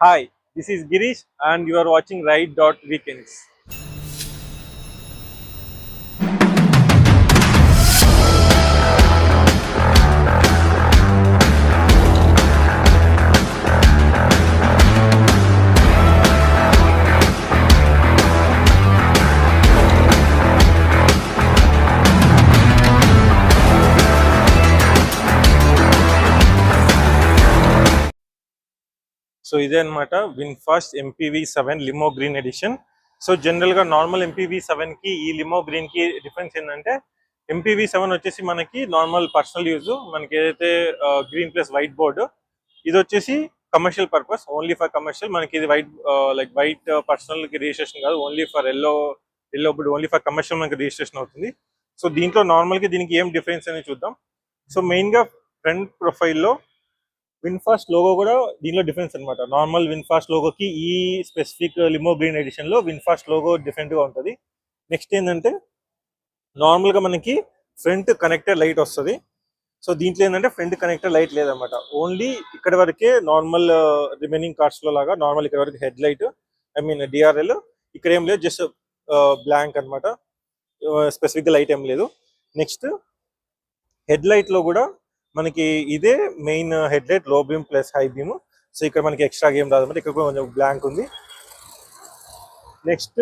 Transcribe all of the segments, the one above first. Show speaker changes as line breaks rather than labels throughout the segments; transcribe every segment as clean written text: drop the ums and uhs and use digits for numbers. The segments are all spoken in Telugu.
Hi, this is Girish and you are watching Ride.Weekends. So ఇదే అనమాట VinFast MPV7 limo green edition. So జనరల్గా నార్మల్ MPV7కి ఈ లిమో గ్రీన్కి డిఫరెన్స్ ఏంటంటే MPV7 వచ్చేసి మనకి నార్మల్ పర్సనల్ యూజ్, మనకి ఏదైతే గ్రీన్ ప్లస్ వైట్ బోర్డు, ఇది వచ్చేసి commercial purpose, only for commercial. మనకి ఇది వైట్ పర్సనల్కి రిజిస్ట్రేషన్ కాదు, only for yellow board, only for commercial మనకి రిజిస్ట్రేషన్ అవుతుంది. సో దీంట్లో నార్మల్గా దీనికి ఏం డిఫరెన్స్ అనేది చూద్దాం. సో మెయిన్గా ఫ్రంట్ ప్రొఫైల్లో విన్ఫాస్ట్ లోగో కూడా దీనిలో డిఫరెన్స్ అనమాట. నార్మల్ విన్ఫాస్ట్ లోగోకి ఈ స్పెసిఫిక్ లిమో గ్రీన్ ఎడిషన్లో విన్ఫాస్ట్ లోగో డిఫరెంట్గా ఉంటుంది. నెక్స్ట్ ఏంటంటే నార్మల్గా మనకి ఫ్రంట్ కనెక్టర్ లైట్ వస్తుంది. సో దీంట్లో ఏంటంటే ఫ్రంట్ కనెక్టర్ లైట్ లేదనమాట, ఓన్లీ ఇక్కడ వరకే నార్మల్ రిమైనింగ్ కార్స్లో లాగా నార్మల్ ఇక్కడ వరకు హెడ్ లైట్, DRL ఇక్కడ ఏం లేదు, జస్ట్ బ్లాంక్ అనమాట, స్పెసిఫిక్గా లైట్ ఏం లేదు. నెక్స్ట్ హెడ్ లైట్లో కూడా మనకి ఇదే మెయిన్ హెడ్ లైట్, లో beam plus high beam. So ఇక్కడ మనకి ఎక్స్ట్రా గేమ్ రాదన్నమాట, ఇక్కడ కూడా కొంచెం బ్లాంక్ ఉంది. నెక్స్ట్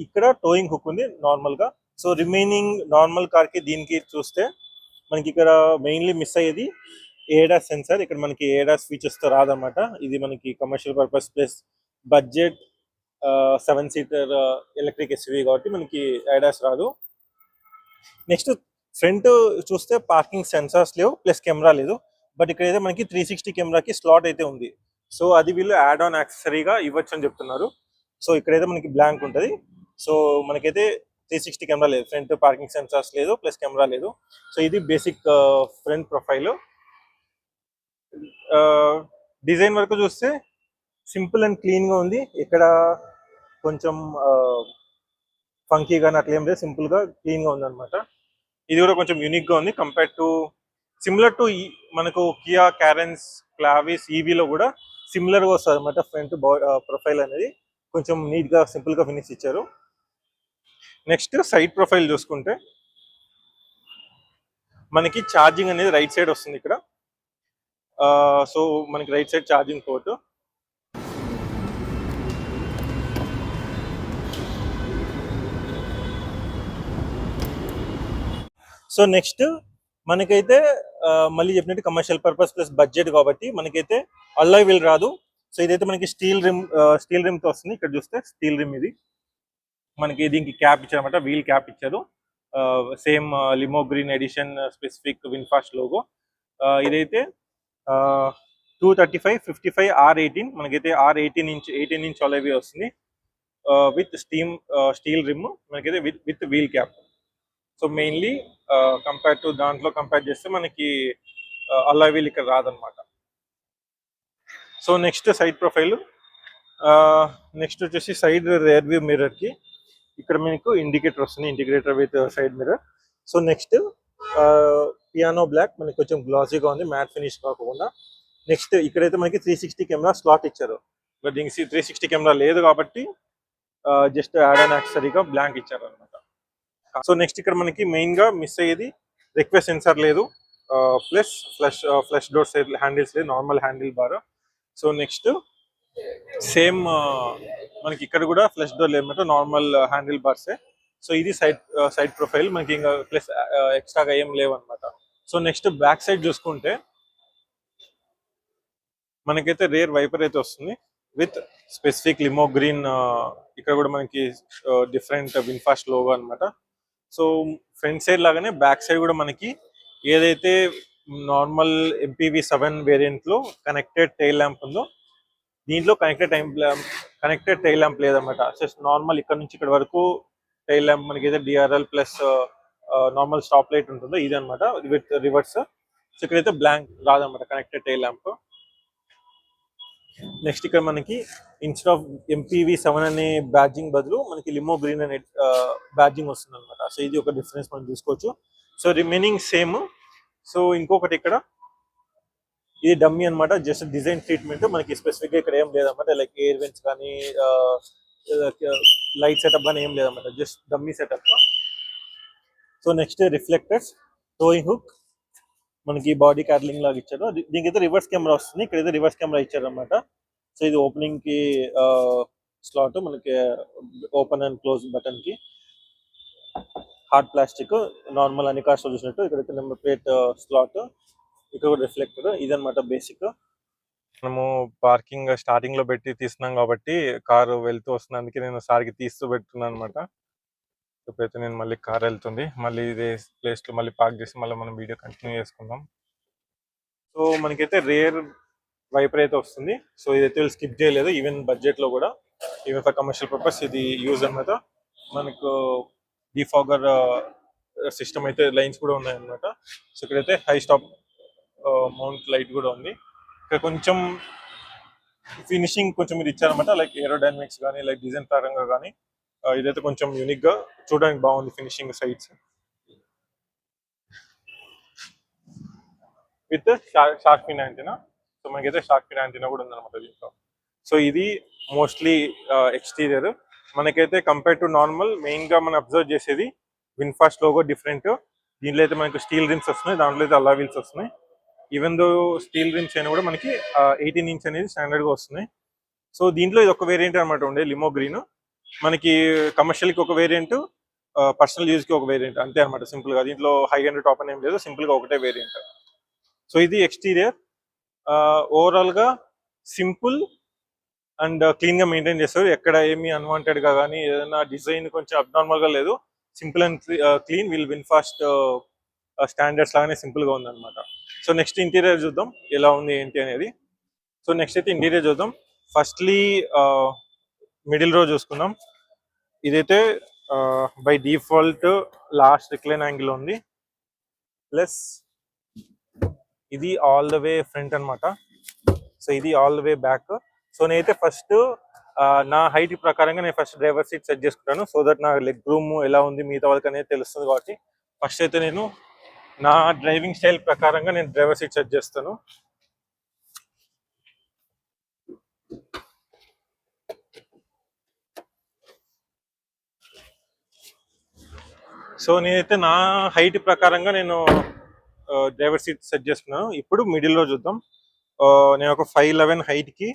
ఇక్కడ టోయింగ్ హుక్ ఉంది నార్మల్గా. సో రిమైనింగ్ నార్మల్ కార్కి దీనికి చూస్తే మనకి ఇక్కడ మెయిన్లీ మిస్ అయ్యేది ఏడాస్ సెన్సార్. ఇక్కడ మనకి ఏడాస్ ఫీచర్స్తో రాదన్నమాట, ఇది మనకి commercial purpose plus budget seven seater electric SUV కాబట్టి మనకి ఏడాస్ రాదు. నెక్స్ట్ ఫ్రంట్ చూస్తే పార్కింగ్ సెన్సార్స్ లేవు, ప్లస్ కెమెరా లేదు. బట్ ఇక్కడ అయితే మనకి 360 కెమెరాకి స్లాట్ అయితే ఉంది. సో అది వీళ్ళు యాడ్ ఆన్ యాక్సెసరీగా ఇవ్వచ్చు అని చెప్తున్నారు. సో ఇక్కడైతే మనకి బ్లాంక్ ఉంటుంది. సో మనకైతే 360 కెమెరా లేదు, ఫ్రంట్ పార్కింగ్ సెన్సార్స్ లేదు, ప్లస్ కెమెరా లేదు. సో ఇది బేసిక్ ఫ్రంట్ ప్రొఫైల్. డిజైన్ వరకు చూస్తే సింపుల్ అండ్ క్లీన్గా ఉంది, ఇక్కడ కొంచెం ఫంకీగా అట్లా ఏం లేదు, సింపుల్గా క్లీన్గా ఉంది అనమాట. ఇది కూడా కొంచెం యూనిక్గా ఉంది కంపేర్ టు సిమిలర్ టు మనకు కియా క్యారెన్స్, క్లావిస్, ఈవీలో కూడా సిమిలర్గా వస్తుంది అనమాట. ఫ్రంట్ ప్రొఫైల్ అనేది కొంచెం నీట్గా సింపుల్గా ఫినిష్ ఇచ్చారు. నెక్స్ట్ సైడ్ ప్రొఫైల్ చూసుకుంటే మనకి ఛార్జింగ్ అనేది రైట్ సైడ్ వస్తుంది ఇక్కడ. సో మనకి right side charging port. So next మనకైతే మళ్ళీ చెప్పినట్టు కమర్షియల్ పర్పస్ ప్లస్ బడ్జెట్ కాబట్టి మనకైతే అల్లాయ్ వీల్ రాదు. సో ఇదైతే మనకి స్టీల్ రిమ్తో వస్తుంది. ఇక్కడ చూస్తే స్టీల్ రిమ్, ఇది మనకి దీనికి క్యాప్ ఇచ్చారన్నమాట, వీల్ క్యాప్ ఇచ్చారు. Same limo green edition specific VinFast logo. ఇదైతే 235/55 R18, మనకైతే R18 ఇంచ్ అలైవీ వస్తుంది విత్ స్టీల్ రిమ్, మనకైతే with wheel cap. So mainly compare to దాంట్లో కంపేర్ చేస్తే మనకి అల్లాయ్ వీల్ ఇక్కడ రాదనమాట. So next side profile. Next వచ్చేసి సైడ్ రియర్ వ్యూ మిర్రర్కి ఇక్కడ మీకు ఇండికేటర్ వస్తుంది, integrator with side mirror. So next piano black, మనకి కొంచెం గ్లాసీగా ఉంది, మ్యాట్ ఫినిష్ కాకుండా. నెక్స్ట్ ఇక్కడైతే మనకి 360 కెమెరా స్లాట్ ఇచ్చారు, బట్ దీనికి 360 కెమెరా లేదు కాబట్టి జస్ట్ యాడ్ ఆన్ యాక్సెసరీగా బ్లాంక్ ఇచ్చారు అనమాట. సో నెక్స్ట్ ఇక్కడ మనకి మెయిన్గా మిస్ అయ్యేది రిక్వెస్ట్ సెన్సార్ లేదు, ప్లస్ ఫ్లష్ డోర్స్ హ్యాండిల్స్ లేదు, normal handle bar. So next same మనకి ఇక్కడ కూడా ఫ్లష్ డోర్ లేదన్నమాట, నార్మల్ హ్యాండిల్ బార్సే. సో ఇది సైడ్ ప్రొఫైల్, మనకి ఇంకా ప్లస్ ఎక్స్ట్రాగా ఏం లేవు అనమాట. సో నెక్స్ట్ బ్యాక్ సైడ్ చూసుకుంటే మనకైతే రేర్ వైపర్ అయితే వస్తుంది విత్ స్పెసిఫిక్ లిమో గ్రీన్. ఇక్కడ కూడా మనకి డిఫరెంట్ విన్ఫాస్ట్ లోగో అనమాట. సో ఫ్రంట్ సైడ్ లాగానే బ్యాక్ సైడ్ కూడా మనకి ఏదైతే నార్మల్ MPV7 వేరియంట్లో కనెక్టెడ్ టైల్ ల్యాంప్ ఉందో, దీంట్లో కనెక్టెడ్ టైల్ ల్యాంప్ లేదన్నమాట. జస్ట్ నార్మల్ ఇక్కడ నుంచి ఇక్కడ వరకు టైల్ ల్యాంప్ మనకి అయితే DRL plus normal stop light ఉంటుందో ఇది అనమాట విత్ రివర్స్. సో ఇక్కడైతే బ్లాంక్ రాదన్నమాట కనెక్టెడ్ టైల్ ల్యాంప్. నెక్స్ట్ ఇక్కడ మనకి ఇన్స్టెడ్ ఆఫ్ MPV7 అనే బ్యాడ్జింగ్ బదులు మనకి లిమో గ్రీన్ అనే బ్యాడ్జింగ్ వస్తుంది అనమాట. సో ఇది ఒక డిఫరెన్స్ మనం చూసుకోవచ్చు. So remaining same. సో ఇంకొకటి ఇక్కడ ఇది డమ్మీ అన్నమాట, జస్ట్ డిజైన్ ట్రీట్మెంట్, మనకి స్పెసిఫిక్ గా ఇక్కడ ఏం లేదన్నమాట, లైక్ ఎయిర్ వెంట్స్ కానీ లైట్ సెటప్ కానీ ఏం లేదన్నమాట, just dummy setup. So next reflectors, toeing hook, మనకి బాడీ క్యాడ్లింగ్ లాగా ఇచ్చారు. దీనికి అయితే రివర్స్ కెమెరా వస్తుంది, ఇక్కడైతే రివర్స్ కెమెరా ఇచ్చారు అనమాట. సో ఇది ఓపెనింగ్ కి స్లాట్, మనకి ఓపెన్ అండ్ క్లోజ్ బటన్ కి. హార్డ్ ప్లాస్టిక్, నార్మల్ అన్ని కార్స్ లో చూసినట్టు. ఇక్కడైతే నెంబర్ ప్లేట్ స్లాట్, ఇక్కడ రిఫ్లెక్టర్. ఇదనమాట బేసిక్. మనము పార్కింగ్ స్టార్టింగ్ లో పెట్టి తీస్తున్నాం కాబట్టి కారు వెళ్తూ వస్తుంది, అందుకే నేను సార్కి తీస్తూ పెట్టున్నాను అనమాట. ఇప్పుడైతే నేను మళ్ళీ కార్ వెళ్తుంది, మళ్ళీ ఇదే ప్లేస్ లో మళ్ళీ పార్క్ చేసి మళ్ళీ మనం వీడియో కంటిన్యూ చేసుకుందాం. సో మనకైతే రేర్ వైపర్ అయితే వస్తుంది. సో ఇదైతే వీళ్ళు స్కిప్ చేయలేదు, ఈవెన్ బడ్జెట్ లో కూడా, ఈవెన్ ఫర్ కమర్షియల్ పర్పస్ ఇది యూజ్ అనమాట. మనకు డిఫాగర్ సిస్టమ్ అయితే లైన్స్ కూడా ఉన్నాయి అనమాట. సో ఇక్కడైతే హై స్టాప్ మౌంట్ లైట్ కూడా ఉంది. ఇక్కడ కొంచెం ఫినిషింగ్ కొంచెం మీరు ఇచ్చారనమాట, లైక్ ఏరోడైనమిక్స్ కానీ లైక్ డిజైన్ పరంగా కానీ ఇదైతే కొంచెం యూనిక్ గా చూడడానికి బాగుంది. Finishing sides with shark fin antenna. So మనకైతే షార్క్ ఫిన్ యాంటీనా కూడా ఉందన్నమాట దీంట్లో. సో ఇది మోస్ట్లీ ఎక్స్టీరియర్. మనకైతే కంపేర్ టు నార్మల్ మెయిన్ గా మనం అబ్జర్వ్ చేసేది విన్ఫాస్ట్ లోగో డిఫరెంట్. దీంట్లో అయితే మనకు స్టీల్ రిమ్స్ వస్తున్నాయి, దాంట్లో అయితే అల్లా వీల్స్ వస్తున్నాయి. ఈవెన్ దో స్టీల్ రిమ్స్ అయినా కూడా మనకి 18 ఇంచ్ అనేది స్టాండర్డ్ గా వస్తున్నాయి. సో దీంట్లో ఇది ఒక వేరియంట్ అనమాట ఉండే లిమో గ్రీన్. మనకి కమర్షియల్ కి ఒక వేరియంట్, పర్సనల్ యూజ్ కి ఒక వేరియంట్, అంతే అనమాట సింపుల్ గా. దీంట్లో హై అండ్ టాప్ అని ఏం లేదు, సింపుల్ గా ఒకటే వేరియంట్. సో ఇది ఎక్స్టీరియర్. ఓవరాల్ గా సింపుల్ అండ్ క్లీన్ గా మెయింటైన్ చేస్తారు. ఎక్కడ ఏమి అన్వాంటెడ్ గా కానీ ఏదైనా డిజైన్ కొంచెం అబ్నార్మల్ గా లేదు, simple and clean. Wheel VinFast standards లాగానే సింపుల్ గా ఉందన్నమాట. సో నెక్స్ట్ ఇంటీరియర్ చూద్దాం ఎలా ఉంది ఏంటి అనేది. సో నెక్స్ట్ అయితే ఇంటీరియర్ చూద్దాం. ఫస్ట్లీ మిడిల్ రో చూసుకుందాం. ఇదైతే by default last recline angle ఉంది, ప్లస్ ఇది ఆల్ ద వే ఫ్రంట్ అనమాట. సో ఇది all the way back. So నేనైతే ఫస్ట్ నా హైట్ ప్రకారంగా నేను ఫస్ట్ డ్రైవర్ సీట్ సెట్ చేసుకుంటాను, సో దట్ నా లెగ్ రూమ్ ఎలా ఉంది మిగతా వాళ్ళకి అనేది తెలుస్తుంది. కాబట్టి ఫస్ట్ అయితే నేను నా డ్రైవింగ్ స్టైల్ ప్రకారంగా నేను డ్రైవర్ సీట్ సెట్ చేస్తాను. సో నేనైతే నా హైట్ ప్రకారంగా నేను డ్రైవర్ సీట్ సెట్ చేసుకున్నాను. ఇప్పుడు మిడిల్ లో చూద్దాం. నేను ఒక 5'11" హైట్ కి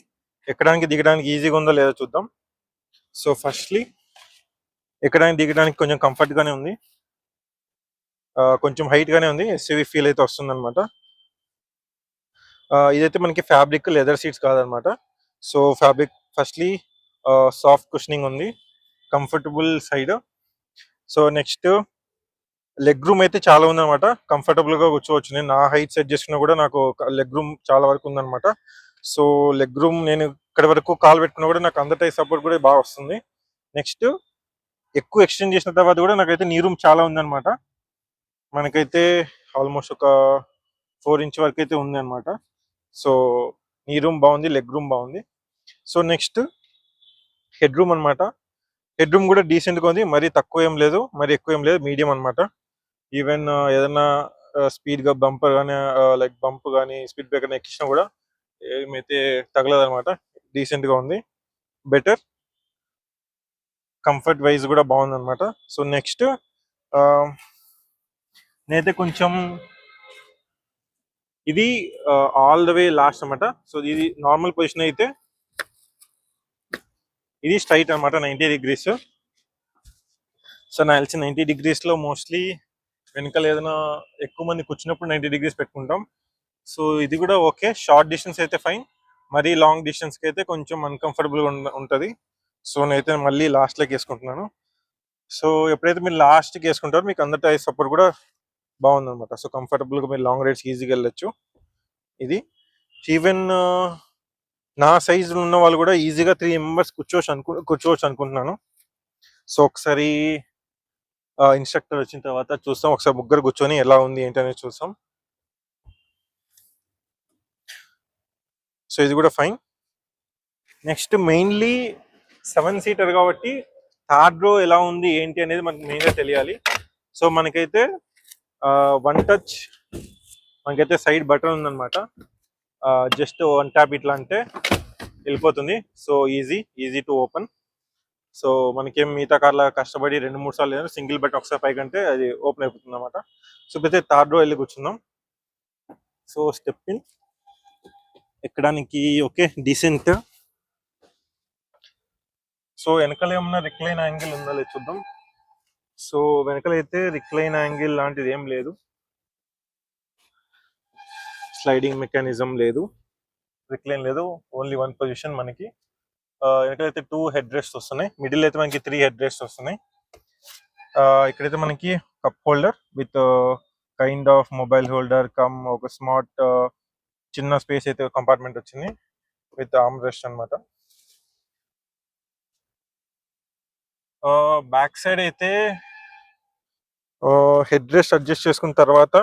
ఎక్కడానికి దిగడానికి ఈజీగా ఉందో లేదో చూద్దాం. సో ఫస్ట్లీ ఎక్కడానికి దిగడానికి కొంచెం కంఫర్ట్ గానే ఉంది, కొంచెం హైట్ గానే ఉంది, ఎస్యూవీ ఫీల్ అయితే వస్తుంది అనమాట. ఇదైతే మనకి ఫ్యాబ్రిక్ లెదర్ సీట్స్ కాదనమాట. So fabric firstly soft cushioning ఉంది, comfortable side. So next leg room అయితే చాలా ఉందన్నమాట, కంఫర్టబుల్ గా కూర్చోవచ్చు. నేను నా హైట్ సెట్ చేసుకున్నా కూడా నాకు లెగ్ రూమ్ చాలా వరకు ఉందన్నమాట. సో లెగ్ రూమ్ నేను ఇక్కడ వరకు కాల్ పెట్టుకున్నా కూడా నాకు అందరి సపోర్ట్ కూడా బాగా వస్తుంది. నెక్స్ట్ ఎక్కువ ఎక్స్టెండ్ చేసిన తర్వాత కూడా నాకైతే నీ రూమ్ చాలా ఉందన్నమాట. మనకైతే ఆల్మోస్ట్ ఒక 4 ఇంచ్ వరకు అయితే ఉంది అనమాట. సో నీ రూమ్ బాగుంది, లెగ్ రూమ్ బాగుంది. సో నెక్స్ట్ హెడ్ రూమ్ అనమాట. హెడ్ రూమ్ కూడా డీసెంట్ గా ఉంది, మరీ తక్కువ ఏం లేదు మరి ఎక్కువ ఏం లేదు, మీడియం అనమాట. ఈవెన్ ఏదైనా స్పీడ్ గా బంపర్ కానీ లైక్ బంప్ కానీ స్పీడ్ బ్రేకర్ ఎక్కించినా కూడా ఏమైతే తగలదు అనమాట, డీసెంట్ గా ఉంది, బెటర్. కంఫర్ట్ వైజ్ కూడా బాగుంది అనమాట. సో నెక్స్ట్ నేనైతే కొంచెం ఇది ఆల్ ద వే లాస్ట్ అనమాట. సో ఇది నార్మల్ పొజిషన్ అయితే ఇది స్ట్రైట్ అనమాట 90 degrees. సో నాకు తెలిసి 90 degrees లో మోస్ట్లీ వెనకాల ఏదైనా ఎక్కువ మంది కూర్చున్నప్పుడు 90 degrees పెట్టుకుంటాం. సో ఇది కూడా ఓకే, షార్ట్ డిస్టెన్స్ అయితే ఫైన్, మరీ లాంగ్ డిస్టెన్స్ కి అయితే కొంచెం అన్కంఫర్టబుల్ గా ఉంటుంది. సో నేనైతే మళ్ళీ లాస్ట్ లోకి వేసుకుంటున్నాను. సో ఎప్పుడైతే మీరు లాస్ట్ కి వేసుకుంటారో మీకు అందరి సపోర్ట్ కూడా బాగుంది అనమాట. సో కంఫర్టబుల్ గా మీరు లాంగ్ రైడ్స్ ఈజీగా వెళ్ళొచ్చు. ఇది ఈవెన్ నా సైజ్ ఉన్న వాళ్ళు కూడా ఈజీగా 3 మెంబర్స్ కూర్చోవచ్చు అనుకుంటున్నాను. సో ఒకసారి ఇన్స్ట్రక్టర్ వచ్చిన తర్వాత చూస్తాం, ఒకసారి ముగ్గురు కూర్చొని ఎలా ఉంది ఏంటి అనేది చూస్తాం. సో ఇది కూడా ఫైన్. నెక్స్ట్ మెయిన్లీ 7 సీటర్ కాబట్టి థర్డ్ రో ఎలా ఉంది ఏంటి అనేది మనకి మెయిన్గా తెలియాలి. సో మనకైతే వన్ టచ్ మనకైతే సైడ్ బటన్ ఉందన్నమాట. జస్ట్ వన్ ట్యాప్ ఇట్లా అంటే వెళ్ళిపోతుంది. So easy to open. So మనకేం మిగతా కార్లా కష్టపడి 2-3 సార్లు లేదు, సింగిల్ బట్ ఒకసారి పైకంటే అది ఓపెన్ అయిపోతుంది అనమాట. సో అయితే థర్డ్ రో వెళ్ళి కూర్చుందాం. సో స్టెప్ ఇన్ ఎక్కడానికి ఓకే డీసెంట్. సో వెనకాల ఏమన్నా రిక్లైన్ యాంగిల్ ఉందా లేదు చూద్దాం. సో వెనకాల అయితే రిక్లైన్ యాంగిల్ లాంటిది ఏం లేదు, స్లైడింగ్ మెకానిజం లేదు, రిక్లైన్ లేదు, ఓన్లీ వన్ పొజిషన్ మనకి. వెనకాలైతే 2 హెడ్ రెస్ట్ వస్తున్నాయి, మిడిల్ అయితే మనకి 3 హెడ్ రెస్ట్ వస్తున్నాయి. ఇక్కడైతే మనకి cup holder with kind of mobile holder come ఒక స్మార్ట్ చిన్న స్పేస్ అయితే కంపార్ట్మెంట్ వచ్చింది విత్ ఆర్మ్ రెస్ట్ అనమాట. బ్యాక్ సైడ్ అయితే హెడ్ రెస్ట్ అడ్జస్ట్ చేసుకున్న తర్వాత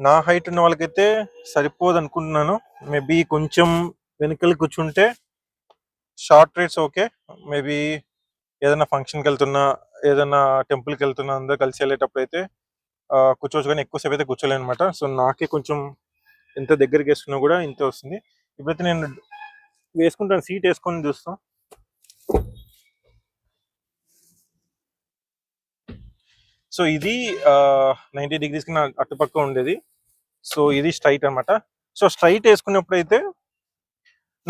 నా హైట్ ఉన్న వాళ్ళకైతే సరిపోదు అనుకుంటున్నాను. మేబీ కొంచెం వెనకలు కూర్చుంటే షార్ట్ రేట్స్ ఓకే, మేబీ ఏదైనా ఫంక్షన్కి వెళ్తున్నా ఏదైనా టెంపుల్కి వెళ్తున్నా అందరూ కలిసి వెళ్ళేటప్పుడు అయితే కూర్చోవచ్చు, కానీ ఎక్కువసేపు అయితే కూర్చోలేను అనమాట. సో నాకే కొంచెం ఎంత దగ్గరికి వేసుకున్నా కూడా ఇంత వస్తుంది. ఇప్పుడైతే నేను వేసుకుంటాను, సీట్ వేసుకొని చూస్తాం. సో ఇది 90 degrees కి నా అటుపక్క ఉండేది. సో ఇది స్ట్రైట్ అనమాట. సో స్ట్రైట్ వేసుకున్నప్పుడు అయితే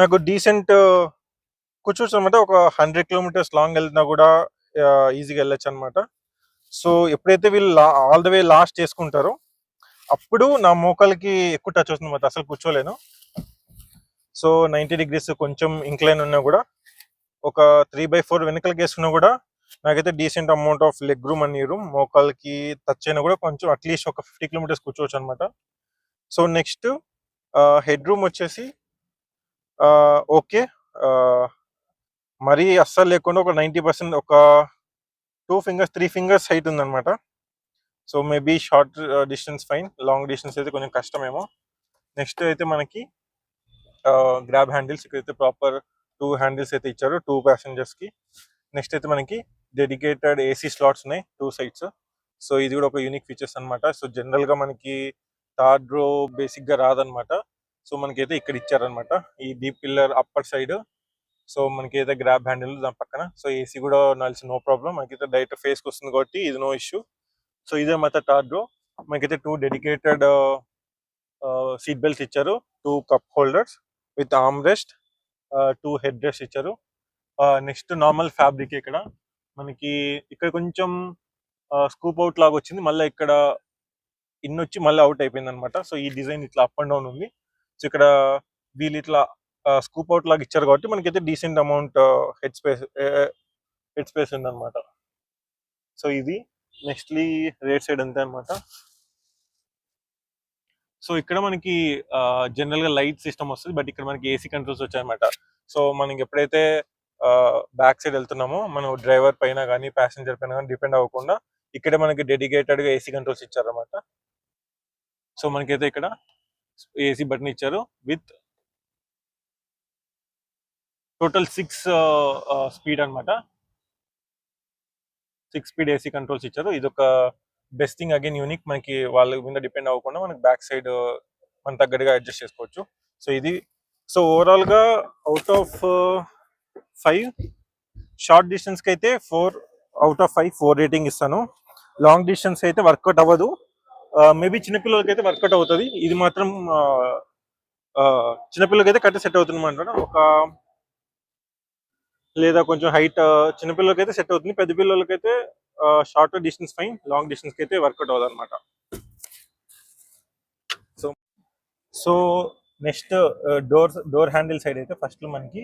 నాకు డీసెంట్ కూర్చోవచ్చు అనమాట. ఒక 100 kilometers లాంగ్ వెళ్తున్నా కూడా ఈజీగా వెళ్ళొచ్చు అనమాట. సో ఎప్పుడైతే వీళ్ళు ఆల్ ద వే లాస్ట్ చేసుకుంటారో అప్పుడు నా మోకాలకి ఎక్కువ టచ్ అవుతుంది అనమాట, అసలు కూర్చోలేను. సో 90 degrees కొంచెం ఇంక్లైన్ ఉన్నా కూడా ఒక 3/4 వెనకలకి వేసుకున్నా కూడా నాకైతే decent amount of leg room అని రూమ్, మోకాలకి టచ్ అయినా కూడా కొంచెం అట్లీస్ట్ ఒక 50 kilometers కూర్చోవచ్చు అనమాట. సో నెక్స్ట్ హెడ్ రూమ్ వచ్చేసి ఓకే, మరీ అస్సలు లేకుండా ఒక 90%, ఒక 2 fingers 3 fingers హైట్ ఉందన్నమాట. So maybe short distance fine, long distance అయితే కొంచెం కష్టమేమో. నెక్స్ట్ అయితే మనకి గ్రాబ్ హ్యాండిల్స్, ఇక్కడైతే ప్రాపర్ 2 హ్యాండిల్స్ అయితే ఇచ్చారు 2 passengers కి. నెక్స్ట్ అయితే మనకి డెడికేటెడ్ ఏసీ స్లాట్స్ ఉన్నాయి 2 sides. సో ఇది కూడా ఒక యూనిక్ ఫీచర్స్ అనమాట. సో జనరల్ గా మనకి థర్డ్ రో బేసిక్ గా రాదనమాట. సో మనకైతే ఇక్కడ ఇచ్చారనమాట ఈ deep pillar upper side. So మనకి అయితే గ్రాబ్ హ్యాండిల్ దాని పక్కన. సో ఏసీ కూడా నల్సి నో ప్రాబ్లం, మనకైతే డైరెక్ట్ ఫేస్ కి వస్తుంది కాబట్టి ఇది నో ఇష్యూ. సో ఇదే మాట థర్డ్ రో. మనకైతే 2 డెడికేటెడ్ సీట్ బెల్ట్స్ ఇచ్చారు, 2 cup holders with arm rest, 2 head rest ఇచ్చారు. నెక్స్ట్ నార్మల్ ఫ్యాబ్రిక్ ఇక్కడ మనకి, ఇక్కడ కొంచెం స్కూప్ అవుట్ లాగా వచ్చింది, మళ్ళీ ఇక్కడ ఇన్ వచ్చి మళ్ళీ అవుట్ అయిపోయింది అనమాట. సో ఈ డిజైన్ ఇట్లా అప్ అండ్ డౌన్ ఉంది. సో ఇక్కడ వీళ్ళు ఇట్లా స్కూప్ అవుట్ లాగా ఇచ్చారు కాబట్టి మనకైతే డీసెంట్ అమౌంట్ హెడ్ స్పేస్ ఉంది అనమాట. సో ఇది నెక్స్ట్లీ రైట్ సైడ్ అంతే అనమాట. సో ఇక్కడ మనకి జనరల్ గా లైట్ సిస్టమ్ వస్తుంది, బట్ ఇక్కడ మనకి ఏసీ కంట్రోల్స్ వచ్చాయన్నమాట. సో మనకి ఎప్పుడైతే బ్యాక్ సైడ్ వెళ్తున్నామో మనం డ్రైవర్ పైన కానీ ప్యాసింజర్ పైన కానీ డిపెండ్ అవ్వకుండా ఇక్కడే మనకి డెడికేటెడ్ గా ఏసీ కంట్రోల్స్ ఇచ్చారన్నమాట. సో మనకైతే ఇక్కడ ఏసీ బటన్ ఇచ్చారు విత్ టోటల్ 6 స్పీడ్ అనమాట. 6 స్పీడ్ ఏసీ కంట్రోల్స్ ఇచ్చారు. ఇది ఒక బెస్ట్ థింగ్, అగైన్ యూనిక్. మనకి వాళ్ళ మీద డిపెండ్ అవ్వకుండా మనకి బ్యాక్ సైడ్ మన తగ్గట్టుగా అడ్జస్ట్ చేసుకోవచ్చు. సో ఇది సో ఓవరాల్ గా అవుట్ ఆఫ్ 5, షార్ట్ డిస్టెన్స్ కి అయితే 4 out of 5 4 రేటింగ్ ఇస్తాను. లాంగ్ డిస్టెన్స్ అయితే వర్కౌట్ అవ్వదు, మేబీ చిన్నపిల్లలకి అయితే వర్కౌట్ అవుతుంది. ఇది మాత్రం చిన్నపిల్లలకి అయితే కరెక్ట్ సెట్ అవుతుంది అనమాట. ఒక లేదా కొంచెం హైట్ చిన్నపిల్లలకి అయితే సెట్ అవుతుంది, పెద్ద పిల్లలకి అయితే short distance fine, long distance కి అయితే వర్కౌట్ అవ్వదు అనమాట. So next door handle side అయితే ఫస్ట్ మనకి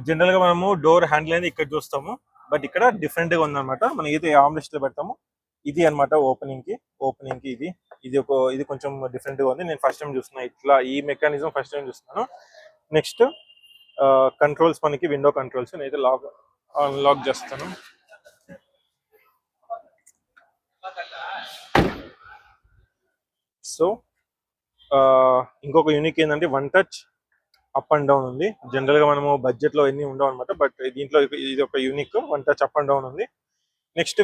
జనరల్ గా మనము డోర్ హ్యాండిల్ అనేది ఇక్కడ చూస్తాము, బట్ ఇక్కడ డిఫరెంట్ గా ఉందన్నమాట. మనం ఏదైతే ఆర్మ్ రెస్ట్ లో పెడతాము ఇది అనమాట. ఓపెనింగ్ కి ఇది కొంచెం డిఫరెంట్ గా ఉంది. నేను ఫస్ట్ టైం చూస్తున్నాను ఇట్లా ఈ మెకానిజం, ఫస్ట్ టైం చూస్తున్నాను. నెక్స్ట్ కంట్రోల్స్ మనకి విండో కంట్రోల్స్, నేనైతే అన్లాక్ చేస్తాను. సో ఇంకొక యూనిక్ ఏంటంటే 1 touch అప్ అండ్ డౌన్ ఉంది. జనరల్ గా మనము బడ్జెట్ లో ఎన్ని ఉండవు అనమాట, బట్ దీంట్లో ఇది ఒక unique 1 touch up and down ఉంది. నెక్స్ట్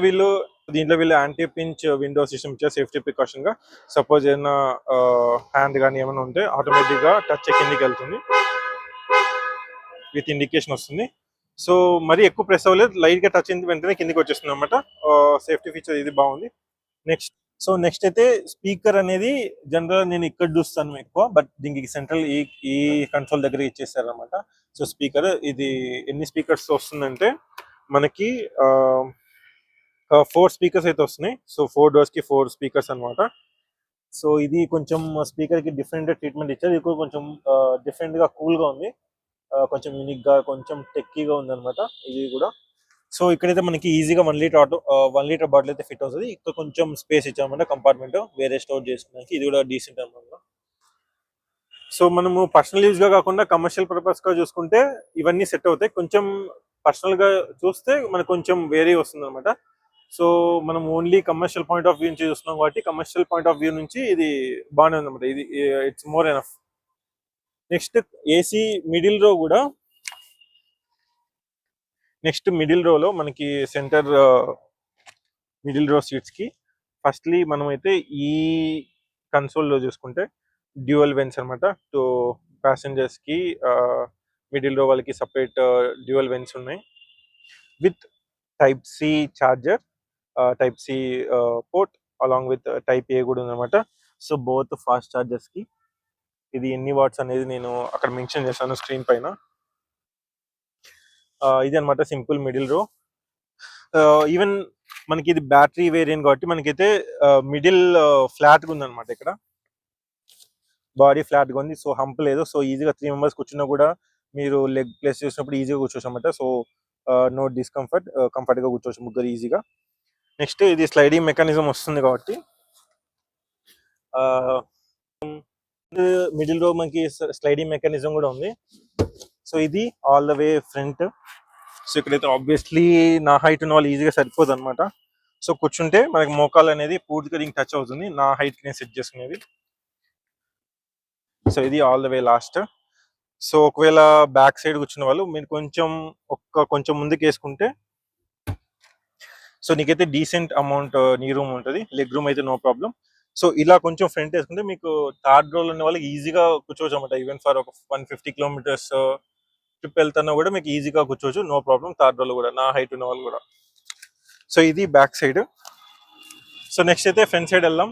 దీంట్లో వీళ్ళు యాంటీ పించ్ విండో సిస్టమ్ ఇచ్చారు సేఫ్టీ ప్రికాషన్ గా. సపోజ్ ఏదైనా హ్యాండ్ కానీ ఏమైనా ఉంటే ఆటోమేటిక్ గా టచ్ కిందికి వెళ్తుంది విత్ ఇండికేషన్ వస్తుంది. సో మరి ఎక్కువ ప్రెస్ అవ్వలేదు, లైట్ గా టచ్ అయింది వెంటనే కిందికి వచ్చేస్తుంది అనమాట. సేఫ్టీ ఫీచర్ ఇది బాగుంది. నెక్స్ట్ అయితే స్పీకర్ అనేది జనరల్ నేను ఇక్కడ చూస్తాను ఎక్కువ, బట్ దీనికి సెంట్రల్ ఈ కన్సోల్ దగ్గర ఇచ్చేసారు అనమాట. సో స్పీకర్ ఇది ఎన్ని స్పీకర్స్ వస్తుందంటే మనకి 4 స్పీకర్స్ అయితే వస్తున్నాయి. సో 4 డోర్స్ కి 4 స్పీకర్స్ అనమాట. సో ఇది కొంచెం స్పీకర్ కి డిఫరెంట్ ట్రీట్మెంట్ ఇచ్చారు. ఇది కొంచెం డిఫరెంట్ గా కూల్ గా ఉంది, కొంచెం యూనిక్ గా కొంచెం టెక్కీగా ఉంది అనమాట ఇది కూడా. సో ఇక్కడైతే మనకి ఈజీగా 1 లీటర్ బాటిల్ అయితే ఫిట్ అవుతుంది. ఇక్కడ కొంచెం స్పేస్ ఇచ్చామన్నమాట కంపార్ట్మెంట్ వేరే స్టోర్ చేసుకోవడానికి. ఇది కూడా డీసెంట్ అనమాట. సో మనము పర్సనల్ యూజ్ గా కాకుండా కమర్షియల్ పర్పస్ గా చూసుకుంటే ఇవన్నీ సెట్ అవుతాయి. కొంచెం పర్సనల్ గా చూస్తే మనకు కొంచెం వేరే వస్తుంది అనమాట. సో మనం only commercial point of view నుంచి చూస్తున్నాం కాబట్టి కమర్షియల్ పాయింట్ ఆఫ్ వ్యూ నుంచి ఇది బాగానే ఉందన్నమాట. ఇది it's more enough. Next AC middle row కూడా. నెక్స్ట్ మిడిల్ రోలో మనకి సెంటర్ మిడిల్ రో సీట్స్ కి ఫస్ట్లీ మనం అయితే ఈ కన్సోల్ లో చూసుకుంటే డ్యూయల్ వెన్స్ అనమాట. టు ప్యాసింజర్స్ కి మిడిల్ రో వాళ్ళకి సపరేట్ డ్యూయల్ వెన్స్ ఉన్నాయి with type C charger, type C port along with type A కూడా ఉందన్నమాట. సో బోత్ ఫాస్ట్ చార్జర్స్ కి. ఇది ఎన్ని వాట్స్ అనేది నేను అక్కడ మెన్షన్ చేశాను స్క్రీన్ పైన. ఇది అనమాట సింపుల్ మిడిల్ రో. ఈవెన్ మనకి ఇది బ్యాటరీ వేరియంట్ కాబట్టి మనకైతే మిడిల్ ఫ్లాట్ గా ఉందన్నమాట. ఇక్కడ బాడీ ఫ్లాట్ గా ఉంది. సో హంప్ లేదు. సో ఈజీగా 3 మెంబర్స్ కూర్చున్నా కూడా మీరు లెగ్ ప్లేస్ చేసినప్పుడు ఈజీగా కూర్చోవచ్చు అనమాట. సో నో డిస్కంఫర్ట్, కంఫర్ట్ గా కూర్చోవచ్చు ముగ్గురు ఈజీగా. నెక్స్ట్ ఇది స్లైడింగ్ మెకానిజం వస్తుంది కాబట్టి మిడిల్ రో మనకి స్లైడింగ్ మెకానిజం కూడా ఉంది. సో ఇది all the way front. So ఇక్కడైతే ఆబ్వియస్లీ నా హైట్ ఉన్న వాళ్ళు ఈజీగా సరిపోదు అనమాట. సో కూర్చుంటే మనకి మోకాలు అనేది పూర్తిగా దీనికి టచ్ అవుతుంది, నా హైట్ నేను సెట్ చేసుకునేది. సో ఇది all the way last. So ఒకవేళ బ్యాక్ సైడ్ కూర్చున్న వాళ్ళు మీరు కొంచెం ముందుకు వేసుకుంటే సో నీకైతే డీసెంట్ అమౌంట్ నీ రూమ్ ఉంటుంది. లెగ్ రూమ్ అయితే నో ప్రాబ్లం. సో ఇలా కొంచెం ఫ్రంట్ వేసుకుంటే మీకు థర్డ్ రోల్ ఉన్న వాళ్ళకి ఈజీగా కూర్చోవచ్చు అనమాట. ఈవెన్ ఫర్ ఒక 150 కిలోమీటర్స్ ట్రిప్ వెళ్తున్నా కూడా మీకు ఈజీగా కూర్చోవచ్చు, నో ప్రాబ్లం. థర్డ్ రోల్ కూడా నా హైట్ ఉన్న వాళ్ళు కూడా. సో ఇది బ్యాక్ సైడ్. సో నెక్స్ట్ అయితే ఫ్రంట్ సైడ్ వెళ్దాం.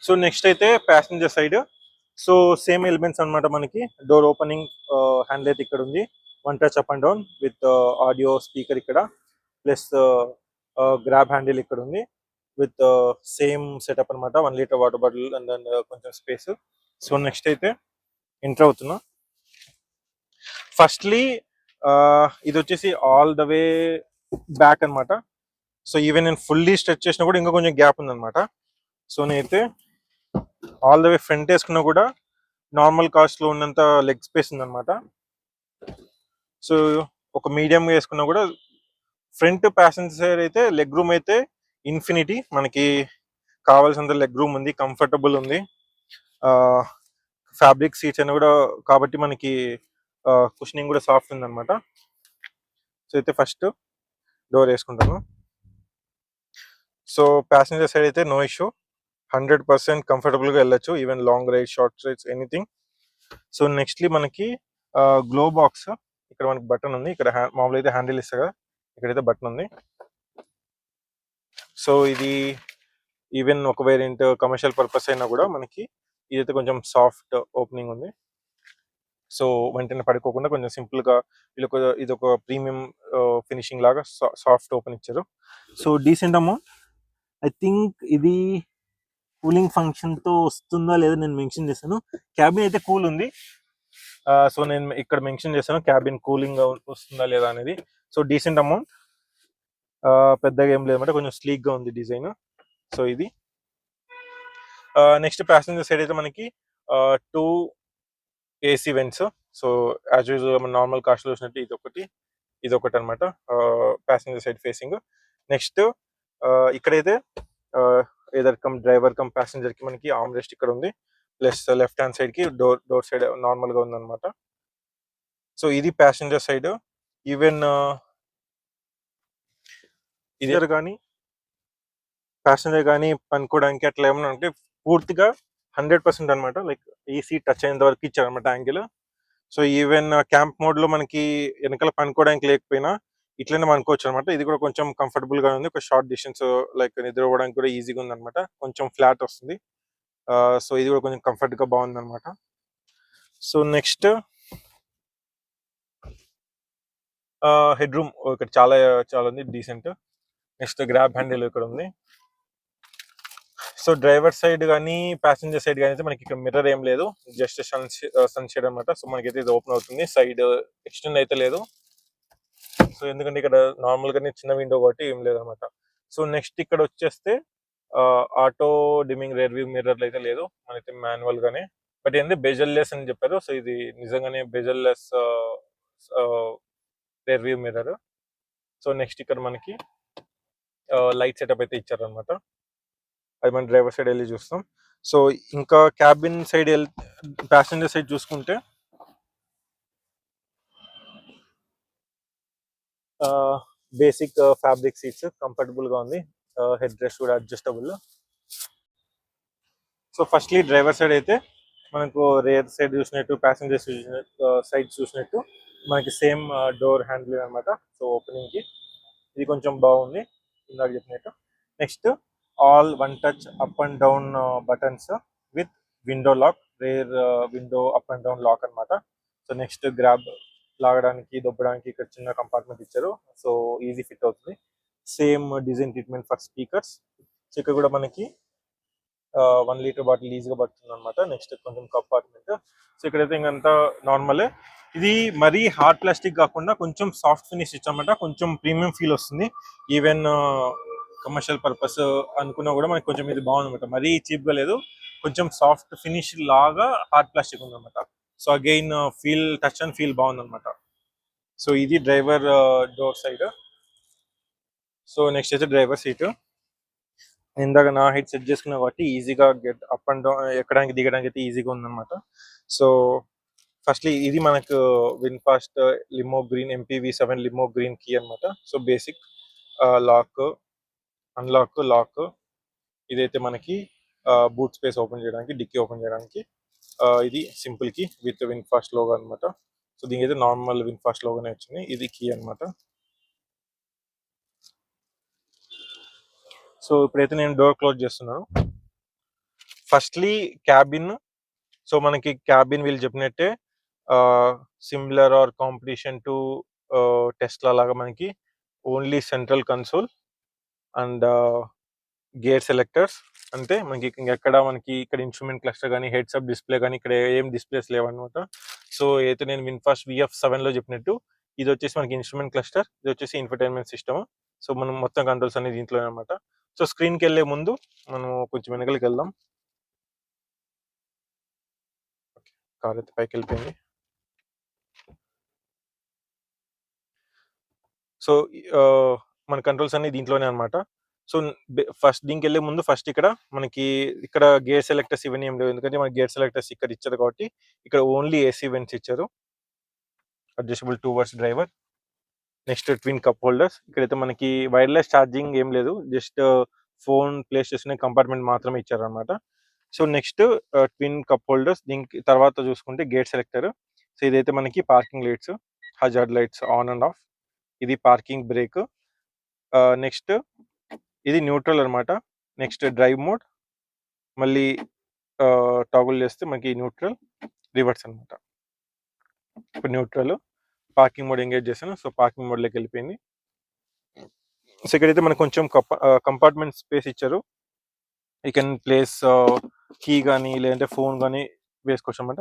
సో నెక్స్ట్ అయితే passenger side. So same elements అనమాట. మనకి డోర్ ఓపెనింగ్ హ్యాండిల్ అయితే ఇక్కడ ఉంది, 1 touch up and down with audio speaker ఇక్కడ, ప్లస్ గ్రాబ్ హ్యాండిల్ ఇక్కడ ఉంది విత్ సేమ్ సెటప్ అనమాట. 1 litre water bottle and then కొంచెం స్పేస్. సో నెక్స్ట్ అయితే ఎంటర్ అవుతున్నా. ఫస్ట్లీ ఇది వచ్చేసి ఆల్ ద వే బ్యాక్ అనమాట. సో ఈవెన్ నేను ఫుల్లీ స్ట్రెచ్ చేసినా కూడా ఇంకా కొంచెం గ్యాప్ ఉందన్నమాట. సో నేనైతే ఆల్ ద వే ఫ్రంట్ వేసుకున్నా కూడా నార్మల్ కాస్ట్ లో ఉన్నంత లెగ్ స్పేస్ ఉందన్నమాట. సో ఒక మీడియం వేసుకున్నా కూడా ఫ్రంట్ ప్యాసింజర్ అయితే లెగ్ రూమ్ అయితే ఇన్ఫినిటీ, మనకి కావాల్సినంత లెగ్ రూమ్ ఉంది, కంఫర్టబుల్ ఉంది. ఫ్యాబ్రిక్ సీట్స్ అని కూడా కాబట్టి మనకి కుషనింగ్ కూడా సాఫ్ట్ ఉంది అనమాట. సో అయితే ఫస్ట్ డోర్ వేసుకుంటాను. సో ప్యాసింజర్ సైడ్ అయితే నో ఇష్యూ, 100% కంఫర్టబుల్ గా వెళ్ళొచ్చు, even long ride, short rides, anything. So nextly మనకి గ్లో బాక్స్. ఇక్కడ మనకి బటన్ ఉంది. ఇక్కడ మామూలు అయితే హ్యాండిల్ ఇస్తా కదా, ఇక్కడైతే బటన్ ఉంది. సో ఇది ఈవెన్ ఒక వేరియంట్ కమర్షియల్ పర్పస్ అయినా కూడా మనకి ఇదైతే కొంచెం సాఫ్ట్ ఓపెనింగ్ ఉంది. సో వెంటనే పడుకోకుండా కొంచెం సింపుల్ గా ఇది ఒక ప్రీమియం ఫినిషింగ్ లాగా సాఫ్ట్ ఓపెన్ ఇచ్చారు. So decent amount. I think ఇది కూలింగ్ ఫంక్షన్ తో వస్తుందా లేదా నేను మెన్షన్ చేశాను. క్యాబిన్ అయితే కూల్ ఉంది. సో నేను ఇక్కడ మెన్షన్ చేశాను క్యాబిన్ కూలింగ్ వస్తుందా లేదా అనేది. సో డీసెంట్ అమౌంట్, పెద్దగా ఏం లేదన్నమాట, కొంచెం స్లీక్ గా ఉంది డిజైన్. సో ఇది నెక్స్ట్ ప్యాసింజర్ సైడ్ అయితే మనకి 2 AC vents. So as usual normal cost లో చూసినట్టు ఇది ఒకటి అనమాట ప్యాసింజర్ సైడ్ ఫేసింగ్. నెక్స్ట్ ఇక్కడైతే either come driver cum passenger కి మనకి ఆర్మ్ రెస్ట్ ఇక్కడ ఉంది, ప్లస్ లెఫ్ట్ హ్యాండ్ సైడ్ కి డోర్ సైడ్ నార్మల్ గా ఉందన్నమాట. సో ఇది ప్యాసింజర్ సైడ్. ఈవెన్ ఇదే కానీ ప్యాసింజర్ కానీ పనుకోవడానికి అట్లా ఏమన్నా అంటే పూర్తిగా 100% అనమాట. లైక్ ఈసీ టచ్ అయినంత వరకు ఇచ్చారు అనమాట angle. So even camp mode లో మనకి వెనకాల పనుకోవడానికి లేకపోయినా ఇట్లనే పనుకోవచ్చు అనమాట. ఇది కూడా కొంచెం కంఫర్టబుల్ గా ఉంది. ఒక షార్ట్ డిస్టెన్స్ లైక్ నిద్ర పోవడానికి కూడా ఈజీగా ఉంది అనమాట. కొంచెం ఫ్లాట్ వస్తుంది. సో ఇది కూడా కొంచెం కంఫర్ట్ గా బాగుంది అనమాట. సో నెక్స్ట్ హెడ్ రూమ్ ఇక్కడ చాలా చాలా ఉంది, డీసెంట్. నెక్స్ట్ గ్రాబ్ హ్యాండిల్ ఇక్కడ ఉంది. సో డ్రైవర్ సైడ్ కానీ ప్యాసింజర్ సైడ్ కానీ అయితే మనకి ఇక్కడ మిర్రర్ ఏం లేదు, జస్ట్ సన్ షేడ్ అనమాట. సో మనకైతే ఇది ఓపెన్ అవుతుంది. సైడ్ ఎక్స్టెండ్ అయితే లేదు. సో ఎందుకంటే ఇక్కడ నార్మల్ గానే చిన్న విండో కాబట్టి ఏం లేదు అనమాట. సో నెక్స్ట్ ఇక్కడ వచ్చేస్తే ఆటో డిమింగ్ రేర్ వ్యూ మిర్రర్లు అయితే లేదు, మనైతే మాన్యువల్ గానే. బట్ ఏంటంటే బెజల్ లెస్ అని చెప్పారు. సో ఇది నిజంగానే bezel less rear view mirror. So next ఇక్కడ మనకి లైట్ సెటప్ అయితే ఇచ్చారనమాట. అది మన డ్రైవర్ సైడ్ వెళ్ళి చూస్తాం. సో ఇంకా క్యాబిన్ సైడ్ ప్యాసింజర్ సైడ్ చూసుకుంటే బేసిక్ ఫ్యాబ్రిక్ సీట్స్ కంఫర్టబుల్ గా ఉంది. హెడ్ రెస్ట్ కూడా adjustable. So firstly driver side అయితే మనకు రేర్ సైడ్ చూసినట్టు, ప్యాసింజర్ సైడ్ చూసినట్టు మనకి సేమ్ డోర్ హ్యాండిల్ అనమాట. సో ఓపెనింగ్ కి ఇది కొంచెం బాగుంది ఇందాక చెప్పినట్టు. Next all one touch up and down buttons with window lock, rear window up and down lock అనమాట. సో నెక్స్ట్ గ్రాబ్ లాగడానికి దొబ్బడానికి ఇక్కడ చిన్న కంపార్ట్మెంట్ ఇచ్చారు. సో ఈజీ ఫిట్ అవుతుంది. Same design treatment for speakers. So ఇక్కడ కూడా మనకి 1 లీటర్ బాటిల్ ఈజీగా పడుతుంది అనమాట. నెక్స్ట్ కొంచెం కంపార్ట్మెంట్. సో ఇక్కడైతే ఇంకంతా నార్మలే. ఇది మరీ హార్డ్ ప్లాస్టిక్ కాకుండా కొంచెం సాఫ్ట్ ఫినిష్ ఇచ్చామన్నమాట. కొంచెం ప్రీమియం ఫీల్ వస్తుంది. ఈవెన్ కమర్షియల్ పర్పస్ అనుకున్నా కూడా మనకి కొంచెం ఇది బాగుంది అనమాట. మరీ చీప్ గా లేదు, కొంచెం సాఫ్ట్ ఫినిష్ లాగా హార్డ్ ప్లాస్టిక్ ఉందన్నమాట. So again feel touch and feel బాగుంది అనమాట. సో ఇది driver door side. So next అయితే డ్రైవర్ సీట్. ఇందాక నా హైట్ సెట్ చేసుకున్నా కాబట్టి ఈజీగా గెట్ అప్ అండ్ డౌన్ ఎక్కడానికి దిగడానికి అయితే ఈజీగా ఉందన్నమాట. సో ఫస్ట్లీ ఇది మనకు VinFast limo green MPV7 limo green key అనమాట. So basic lock, unlock, lock. ఇదైతే మనకి బూట్ స్పేస్ ఓపెన్ చేయడానికి, డిక్కీ ఓపెన్ చేయడానికి. ఇది simple key with VinFast logo అనమాట. సో దీనికి అయితే నార్మల్ విన్ఫాస్ట్ లోగోనే వచ్చింది. ఇది కీ అనమాట. సో ఇప్పుడైతే నేను డోర్ క్లోజ్ చేస్తున్నాను. Firstly cabin. సో మనకి క్యాబిన్ వీళ్ళు చెప్పినట్టే similar or competition to Tesla లాగా మనకి only central console and gear selectors. అంటే మనకి ఎక్కడ మనకి ఇక్కడ ఇన్స్ట్రుమెంట్ క్లస్టర్ కానీ హెడ్సప్ డిస్ప్లే కానీ ఇక్కడ ఏం డిస్ప్లేస్ లేవన్నమాట. సో అయితే నేను విన్ఫాస్ట్ VF7 లో చెప్పినట్టు ఇది వచ్చేసి మనకి ఇన్స్ట్రుమెంట్ క్లస్టర్, ఇది వచ్చేసి ఇన్ఫర్టైన్మెంట్ సిస్టమ్. సో మనం మొత్తం కంట్రోల్స్ అనేది దీంట్లోనే అనమాట. సో స్క్రీన్కి వెళ్ళే ముందు మనం కొంచెం వెనకలికి వెళ్దాం. కార్ అయితే పైకి వెళ్ళిపోయింది. సో మన కంట్రోల్స్ అన్ని దీంట్లోనే అనమాట. సో ఫస్ట్ దీనికి వెళ్ళే ముందు ఫస్ట్ ఇక్కడ గేర్ సెలెక్టర్స్ ఇవన్నీ ఏం లేవు, ఎందుకంటే మనకి గేర్ సెలెక్టర్స్ ఇక్కడ ఇచ్చారు కాబట్టి ఇక్కడ ఓన్లీ AC వెంట్స్ ఇచ్చారు. అడ్జస్టబుల్ 2 వర్స్ driver. Next twin cup holders. ఇక్కడైతే మనకి వైర్లెస్ ఛార్జింగ్ ఏం లేదు, జస్ట్ ఫోన్ ప్లేస్ చేసుకునే కంపార్ట్మెంట్ మాత్రమే ఇచ్చారు అనమాట. So next twin cup holders. దీనికి తర్వాత చూసుకుంటే గేట్ సెలెక్టర్. సో ఇదైతే మనకి parking lights, hazard lights on and off. ఇది పార్కింగ్ బ్రేక్. నెక్స్ట్ ఇది న్యూట్రల్ అనమాట. నెక్స్ట్ డ్రైవ్ మోడ్, మళ్ళీ టాగుల్ చేస్తే మనకి న్యూట్రల్, రివర్స్ అనమాట. ఇప్పుడు న్యూట్రల్, పార్కింగ్ మోడ్ ఎంగేజ్ చేశాను. సో పార్కింగ్ మోడ్లోకి వెళ్ళిపోయింది. సో ఇక్కడైతే మనకు కొంచెం కంపార్ట్మెంట్ స్పేస్ ఇచ్చారు. యూ కెన్ ప్లేస్ కీ కానీ లేదంటే ఫోన్ కానీ వేసుకోవచ్చు అనమాట.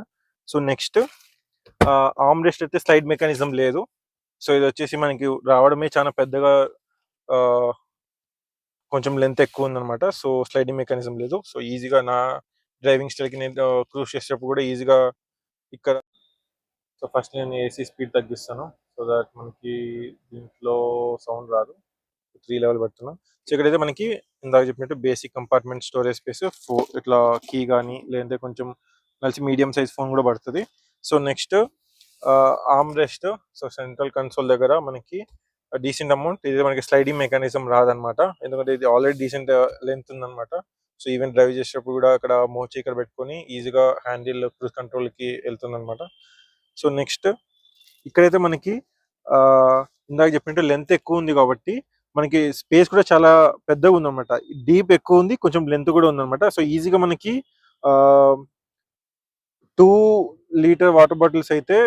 సో నెక్స్ట్ ఆర్మ్ రెస్ట్ అయితే స్లైడ్ మెకానిజం లేదు. సో ఇది వచ్చేసి మనకి రావడమే చాలా పెద్దగా, కొంచెం లెంత్ ఎక్కువ ఉందన్నమాట. సో స్లైడింగ్ మెకానిజం లేదు. సో ఈజీగా నా డ్రైవింగ్ స్టైల్కి నేను క్రూజ్ చేసేటప్పుడు కూడా ఈజీగా ఇక్కడ. సో ఫస్ట్ నేను AC స్పీడ్ తగ్గిస్తాను, సో దట్ మనకి దీంట్లో సౌండ్ రాదు. 3 లెవెల్ పెడుతున్నాం. సో ఇక్కడైతే మనకి ఇందాక చెప్పినట్టు బేసిక్ కంపార్ట్మెంట్ స్టోరేజ్ స్పేస్, ఇట్లా కీ కానీ లేదంటే కొంచెం కలిసి మీడియం సైజ్ ఫోన్ కూడా పడుతుంది. So next arm rest. So central console దగ్గర మనకి డీసెంట్ అమౌంట్. ఇది మనకి స్లైడింగ్ మెకానిజం రాదనమాట, ఎందుకంటే ఇది ఆల్రెడీ డీసెంట్ లెంత్ ఉందన్నమాట. సో ఈవెన్ డ్రైవ్ చేసేటప్పుడు కూడా అక్కడ మోచి ఇక్కడ పెట్టుకొని ఈజీగా హ్యాండిల్ క్రూజ్ కంట్రోల్కి వెళ్తుంది అనమాట. సో నెక్స్ట్ ఇక్కడైతే మనకి ఇందాక చెప్పినట్టు లెంత్ ఎక్కువ ఉంది కాబట్టి మనకి స్పేస్ కూడా చాలా పెద్దగా ఉందన్నమాట. డీప్ ఎక్కువ ఉంది, కొంచెం లెంత్ కూడా ఉందన్నమాట. సో ఈజీగా మనకి 2 లీటర్ వాటర్ బాటిల్స్ అయితే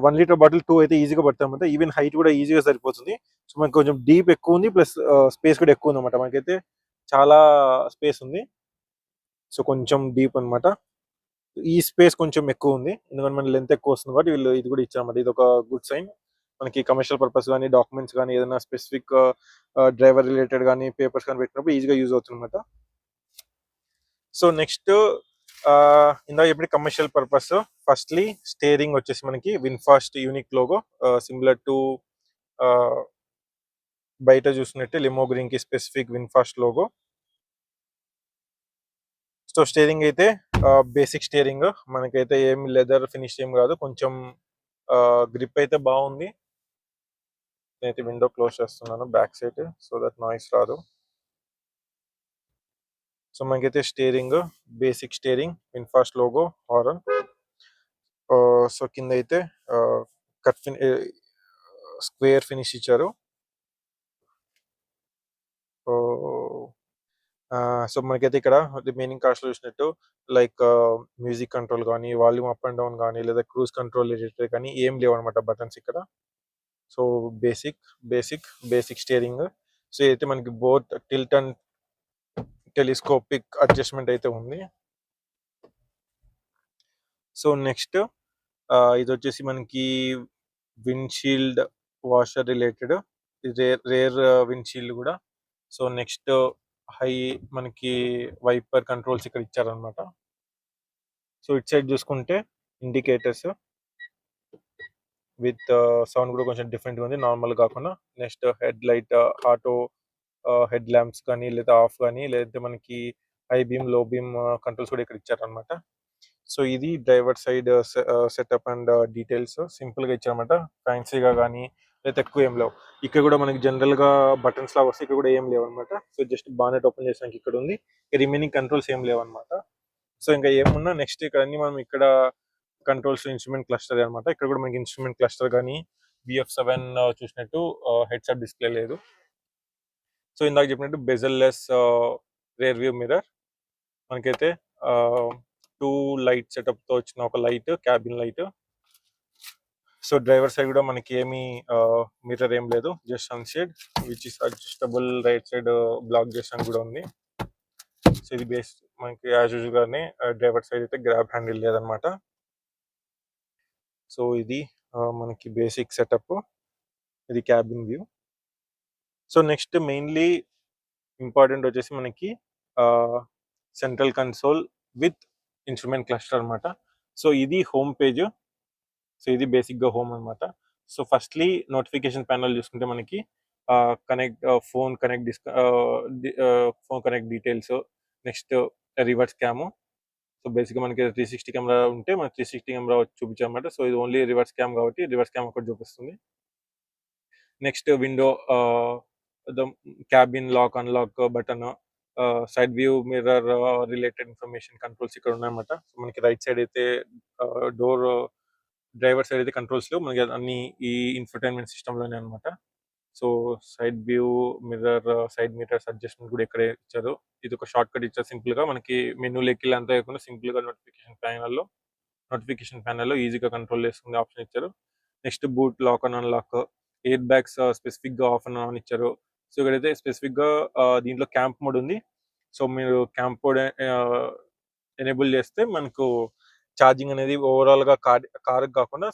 1 లీటర్ బాటిల్ 2 అయితే ఈజీగా పడతాయి అనమాట. ఈవెన్ హైట్ కూడా ఈజీగా సరిపోతుంది. సో మనకి కొంచెం డీప్ ఎక్కువ ఉంది, ప్లస్ స్పేస్ కూడా ఎక్కువ ఉంది అనమాట. మనకైతే చాలా స్పేస్ ఉంది. సో కొంచెం డీప్ అనమాట. ఈ స్పేస్ కొంచెం ఎక్కువ ఉంది, ఎందుకంటే మన లెంత్ ఎక్కువ వస్తుంది కాబట్టి వీళ్ళు ఇది కూడా ఇచ్చారన్నమాట. ఇది ఒక గుడ్ సైన్. మనకి కమర్షియల్ పర్పస్ కానీ, డాక్యుమెంట్స్ కానీ, ఏదైనా స్పెసిఫిక్ డ్రైవర్ రిలేటెడ్ కానీ పేపర్స్ కానీ పెట్టినప్పుడు ఈజీగా యూజ్ అవుతుంది అనమాట. సో నెక్స్ట్ ఇందాక చెప్పి కమర్షియల్ పర్పస్. ఫస్ట్లీ స్టీరింగ్ వచ్చేసి మనకి VinFast unique logo, similar to బయట చూసినట్టే లిమో గ్రీన్ కి specific VinFast logo. So steering అయితే బేసిక్ స్టీరింగ్, మనకైతే ఏం లెదర్ ఫినిష్ ఏం కాదు, కొంచెం గ్రిప్ అయితే బాగుంది. నేనైతే విండో క్లోజ్ చేస్తున్నాను back side, so that noise రాదు. సో మనకైతే steering basic steering, VinFast logo, horn. So కింద అయితే కట్ స్క్వేర్ ఫినిష్ ఇచ్చారు. సో మనకైతే ఇక్కడ రిమైనింగ్ కార్స్ లో చూసినట్టు లైక్ మ్యూజిక్ కంట్రోల్ కానీ, వాల్యూమ్ అప్ అండ్ డౌన్ కానీ, లేదా క్రూజ్ కంట్రోల్ రిలేటెడ్ కానీ ఏం లేవు అనమాట బటన్స్ ఇక్కడ. So basic steering. సో అయితే మనకి both tilt and telescopic adjustment అయితే ఉంది. సో నెక్స్ట్ ఇది వచ్చేసి మనకి windshield washer related, rare windshield కూడా. సో నెక్స్ట్ హై మనకి వైపర్ కంట్రోల్స్ ఇక్కడ ఇచ్చారనమాట. సో ఇట్ సైడ్ చూసుకుంటే ఇండికేటర్స్ విత్ సౌండ్ కూడా కొంచెం డిఫరెంట్గా ఉంది, నార్మల్ కాకుండా. Next head light, auto head lamps కానీ, లేదా ఆఫ్ కానీ, లేదంటే మనకి హై బీమ్, లో బీమ్ కంట్రోల్స్ కూడా ఇక్కడ ఇచ్చారనమాట. సో ఇది driver side setup and details సింపుల్గా ఇచ్చారనమాట. ఫ్యాన్సీగా కానీ లేదా ఎక్కువ ఏం లేవు. ఇక్కడ కూడా మనకి జనరల్గా బటన్స్ లాగా వస్తే ఇక్కడ కూడా ఏం లేవు అనమాట. సో జస్ట్ బానెట్ ఓపెన్ చేసానికి ఇక్కడ ఉంది, రిమైనింగ్ కంట్రోల్స్ ఏం లేవు అనమాట. సో ఇంకా ఏమున్నా నెక్స్ట్ ఇక్కడ అన్ని మనం ఇక్కడ కంట్రోల్స్ ఇన్స్ట్రుమెంట్ క్లస్టర్ అనమాట. ఇక్కడ కూడా మనకి ఇన్స్ట్రుమెంట్ క్లస్టర్ కానీ, BF7 చూసినట్టు హెడ్సెట్ డిస్ప్లే లేదు. సో ఇందాక చెప్పినట్టు bezel less rear view mirror, మనకైతే 2 లైట్ సెటప్ తో వచ్చిన ఒక light, cabin light. So driver side కూడా మనకి ఏమి మిర్రర్ ఏం లేదు, just sunshade which is adjustable, right side black చేసాను కూడా ఉంది. సో ఇది బేస్ మనకి యాజ్ యూజువల్ గానే డ్రైవర్ సైడ్ అయితే గ్రాబ్ హ్యాండిల్ లేదనమాట. సో ఇది మనకి బేసిక్ సెటప్, ఇది cabin view. So next mainly important వచ్చేసి మనకి central console with instrument cluster అనమాట. సో ఇది హోమ్ పేజ్. సో ఇది బేసిక్ గా హోమ్ అనమాట. సో ఫస్ట్లీ నోటిఫికేషన్ ప్యానల్ చూసుకుంటే మనకి connect phone connect details, next reverse cam. So బేసిక్గా మనకి 360 కెమెరా ఉంటే మనకి 360 కెమెరా చూపించామన్నమాట. సో ఇది ఓన్లీ రివర్స్ క్యామ్ కాబట్టి రివర్స్ క్యామ్ ఒకటి చూపిస్తుంది. Next window, the cabin lock unlock button, side view mirror related information controls ఇక్కడ ఉన్నాయన్నమాట. సో మనకి రైట్ సైడ్ అయితే డోర్ డ్రైవర్ సైడ్ అయితే కంట్రోల్స్ లో మనకి అన్ని ఈ ఇన్ఫర్టైన్మెంట్ సిస్టమ్ లోనే అనమాట. So side view mirror, side meters adjustment కూడా ఇక్కడే ఇచ్చారు. ఇది ఒక షార్ట్ కట్ ఇచ్చారు సింపుల్ గా, మనకి మెనూ లెక్కిల్ అంతా కాకుండా సింపుల్ గా నోటిఫికేషన్ ప్యానల్లో ఈజీగా కంట్రోల్ చేసుకునే ఆప్షన్ ఇచ్చారు. Next boot lock and unlock, air bags specific గా ఆఫ్ అండ్ ఆన్ ఇచ్చారు. సో ఇక్కడైతే స్పెసిఫిక్ గా దీంట్లో క్యాంప్ మోడ్ ఉంది. సో మీరు క్యాంప్ మోడ్ ఎనేబుల్ చేస్తే మనకు ఛార్జింగ్ అనేది ఓవరాల్ గా కార్ కాకుండా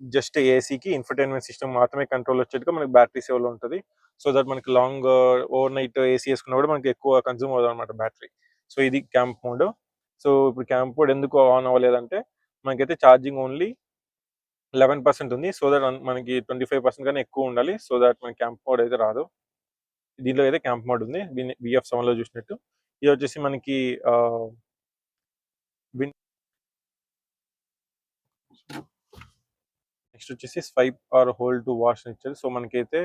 జస్ట్ ఏసీకి ఇన్ఫర్టైన్మెంట్ సిస్టమ్ మాత్రమే కంట్రోల్ వచ్చేట్టుగా మనకి బ్యాటరీ సేవ్ లో ఉంటుంది. సో దట్ మనకి లాంగ్ ఓవర్ నైట్ ఏసీ వేసుకున్నా కూడా మనకి ఎక్కువ కన్జ్యూమ్ అవుతుంది అనమాట బ్యాటరీ. సో ఇది క్యాంప్ మోడ్. సో ఇప్పుడు క్యాంప్ మోడ్ ఎందుకు ఆన్ అవ్వలేదంటే మనకైతే ఛార్జింగ్ ఓన్లీ 11% ఉంది. సో దట్ మనకి 25% కన్నా ఎక్కువ ఉండాలి. సో దట్ మనకి క్యాంప్ మోడ్ అయితే రాదు. దీంట్లో అయితే క్యాంప్ మోడ్ ఉంది BF7 లో చూసినట్టు. ఇది వచ్చేసి మనకి నెక్స్ట్ వచ్చేసి swipe or hold to wash అని ఇచ్చారు. సో మనకైతే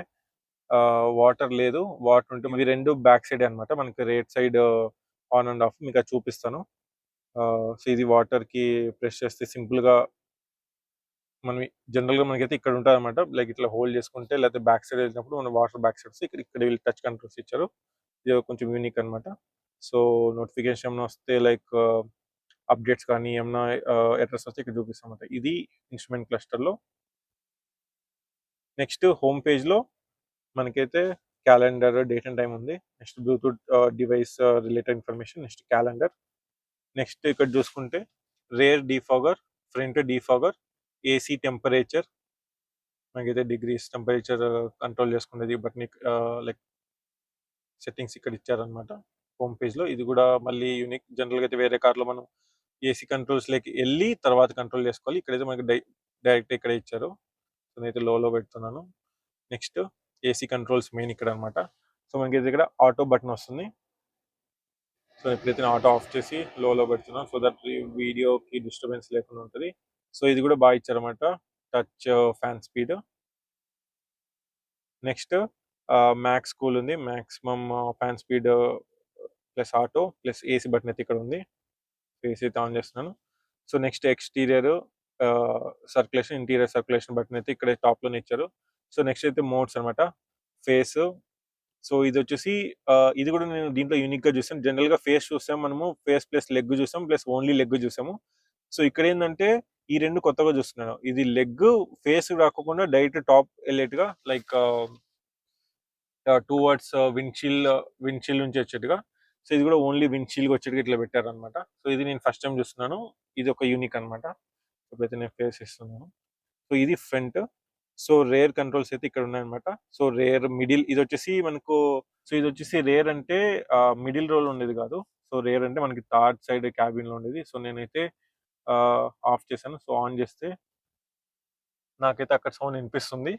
వాటర్ లేదు. వాటర్ ఉంటే ఇవి 2 బ్యాక్ సైడే అన్నమాట. మనకి right side on and of మీకు అది చూపిస్తాను. సో ఇది వాటర్‌కి ప్రెస్ చేస్తే సింపుల్‌గా మనం జనరల్‌గా మనకైతే ఇక్కడ ఉంటదన్నమాట. లైక్ ఇట్లా హోల్డ్ చేసుకుంటే లేకపోతే బ్యాక్ సైడ్ వెళ్ళినప్పుడు మనం వాటర్ బ్యాక్ సైడ్ వస్తే ఇక్కడ వీళ్ళు టచ్ కంట్రోల్స్ ఇచ్చారు. ఇది కొంచెం యూనిక్ అన్నమాట. సో నోటిఫికేషన్ ఏమన్నా వస్తే లైక్ అప్డేట్స్ కానీ ఏమన్నా ఎర్రర్స్ వస్తే ఇక్కడ చూపిస్తామన్నమాట. ఇది ఇన్‌స్ట్రుమెంట్ క్లస్టర్‌లో. నెక్స్ట్ హోమ్ పేజ్‌లో మనకైతే క్యాలెండర్, డేట్ అండ్ టైమ్ ఉంది. Next Bluetooth device related information, next calendar. Next ఇక్కడ చూసుకుంటే rare defogger, front defogger, AC temperature, మనకైతే డిగ్రీస్ టెంపరేచర్ కంట్రోల్ చేసుకునేది బట్ని లైక్ సెట్టింగ్స్ ఇక్కడ ఇచ్చారనమాట హోమ్ పేజ్లో. ఇది కూడా మళ్ళీ యూనిక్. జనరల్గా అయితే వేరే కార్లో మనం ఏసీ కంట్రోల్స్లోకి వెళ్ళి తర్వాత కంట్రోల్ చేసుకోవాలి. ఇక్కడైతే మనకి డైరెక్ట్ ఇక్కడ ఇచ్చారు. సో నేనైతే లోలో పెడుతున్నాను. నెక్స్ట్ ఏసీ కంట్రోల్స్ మెయిన్ ఇక్కడ అనమాట. సో మనకి ఇక్కడ ఆటో బటన్ వస్తుంది. సో ఎప్పుడైతే ఆటో ఆఫ్ చేసి లోలో పెడుతున్నాను సో దట్ వీడియోకి డిస్టర్బెన్స్ లేకుండా ఉంటుంది. సో ఇది కూడా బాగా ఇచ్చారన్నమాట. Touch fan speed. Next max cool ఉంది. Maximum fan speed plus auto plus AC button అయితే ఇక్కడ ఉంది. ఏసీ అయితే ఆన్ చేస్తున్నాను. So next exterior circulation, interior circulation button అయితే ఇక్కడ టాప్లోనే ఇచ్చారు. సో నెక్స్ట్ అయితే మోడ్స్ అనమాట. ఫేస్. సో ఇది వచ్చేసి ఇది కూడా నేను దీంట్లో యూనిక్గా చూసాను. జనరల్గా ఫేస్ చూసాం మనము, ఫేస్ ప్లస్ లెగ్ చూసాం, ప్లస్ ఓన్లీ లెగ్ చూసాము. సో ఇక్కడ ఏంటంటే ఈ 2 కొత్తగా చూస్తున్నాను. ఇది లెగ్ ఫేస్ రాకుండా డైరెక్ట్ టాప్ వెళ్ళేట్టుగా లైక్ టువర్డ్స్ విండ్షీల్డ్ నుంచి వచ్చేట్టుగా. సో ఇది కూడా ఓన్లీ విండ్షీల్డ్గా వచ్చేట్టుగా ఇట్లా పెట్టారనమాట. సో ఇది నేను ఫస్ట్ టైం చూస్తున్నాను. ఇది ఒక యూనిక్ అనమాట. ఇప్పుడైతే నేను ఫేస్ ఇస్తున్నాను. సో ఇది ఫ్రంట్. సో రేర్ కంట్రోల్స్ అయితే ఇక్కడ ఉన్నాయన్నమాట. సో రేర్ మిడిల్ ఇది వచ్చేసి మనకు, సో ఇది వచ్చేసి రేర్ అంటే మిడిల్ రోల్ ఉండేది కాదు. సో రేర్ అంటే మనకి థర్డ్ సైడ్ క్యాబిన్ లో ఉండేది. సో నేనైతే ఆఫ్ చేశాను. సో ఆన్ చేస్తే నాకైతే అక్కడ సౌండ్ వినిపిస్తుంది.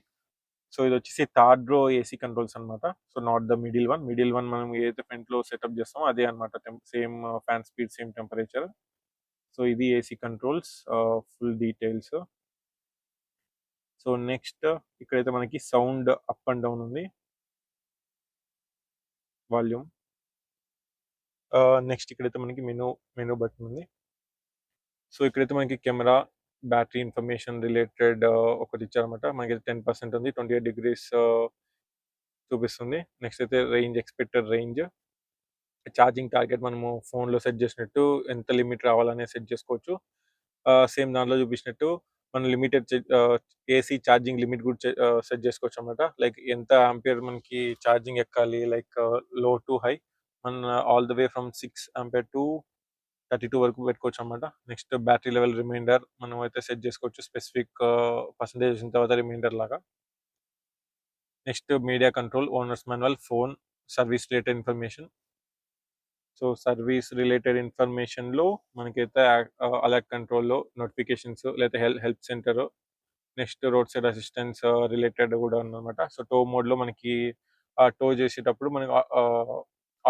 సో ఇది వచ్చేసి థర్డ్ రో ఏసీ కంట్రోల్స్ అనమాట. So not the middle one. Middle one మనం ఏదైతే ఫ్రంట్ లో సెటప్ చేస్తామో అదే అనమాట. Same fan speed, same temperature. So ఇది AC controls full details. So next ఇక్కడైతే మనకి సౌండ్ అప్ అండ్ డౌన్ ఉంది, వాల్యూమ్. నెక్స్ట్ ఇక్కడైతే మనకి మెనూ బటన్ ఉంది. సో ఇక్కడైతే మనకి కెమెరా, బ్యాటరీ ఇన్ఫర్మేషన్ రిలేటెడ్ ఒకటి ఇచ్చారనమాట. మనకి 10% ఉంది, 28 degrees చూపిస్తుంది. నెక్స్ట్ అయితే range, expected range, charging target మనము ఫోన్లో సెట్ చేసినట్టు ఎంత లిమిట్ రావాలనే సెట్ చేసుకోవచ్చు. సేమ్ దాంట్లో చూపించినట్టు మనం లిమిటెడ్ ఏసీ ఛార్జింగ్ లిమిట్ కూడా సెట్ చేసుకోవచ్చు అనమాట. లైక్ ఎంత ఆంపియర్ మనకి ఛార్జింగ్ ఎక్కాలి, లైక్ లో టు హై, మన all the way from 6 ampere to 32 వరకు పెట్టుకోవచ్చు అనమాట. నెక్స్ట్ బ్యాటరీ లెవెల్ రిమైండర్ మనం అయితే సెట్ చేసుకోవచ్చు, స్పెసిఫిక్ పర్సంటేజ్ వచ్చిన తర్వాత రిమైండర్ లాగా. Next media control, owners manual, phone, service related information. So service related ఇన్ఫర్మేషన్లో మనకైతే అలర్ట్ కంట్రోల్లో నోటిఫికేషన్స్, లేదా help centre, next road side assistance related కూడా ఉందన్నమాట. సో టో మోడ్లో మనకి టో చేసేటప్పుడు మనకి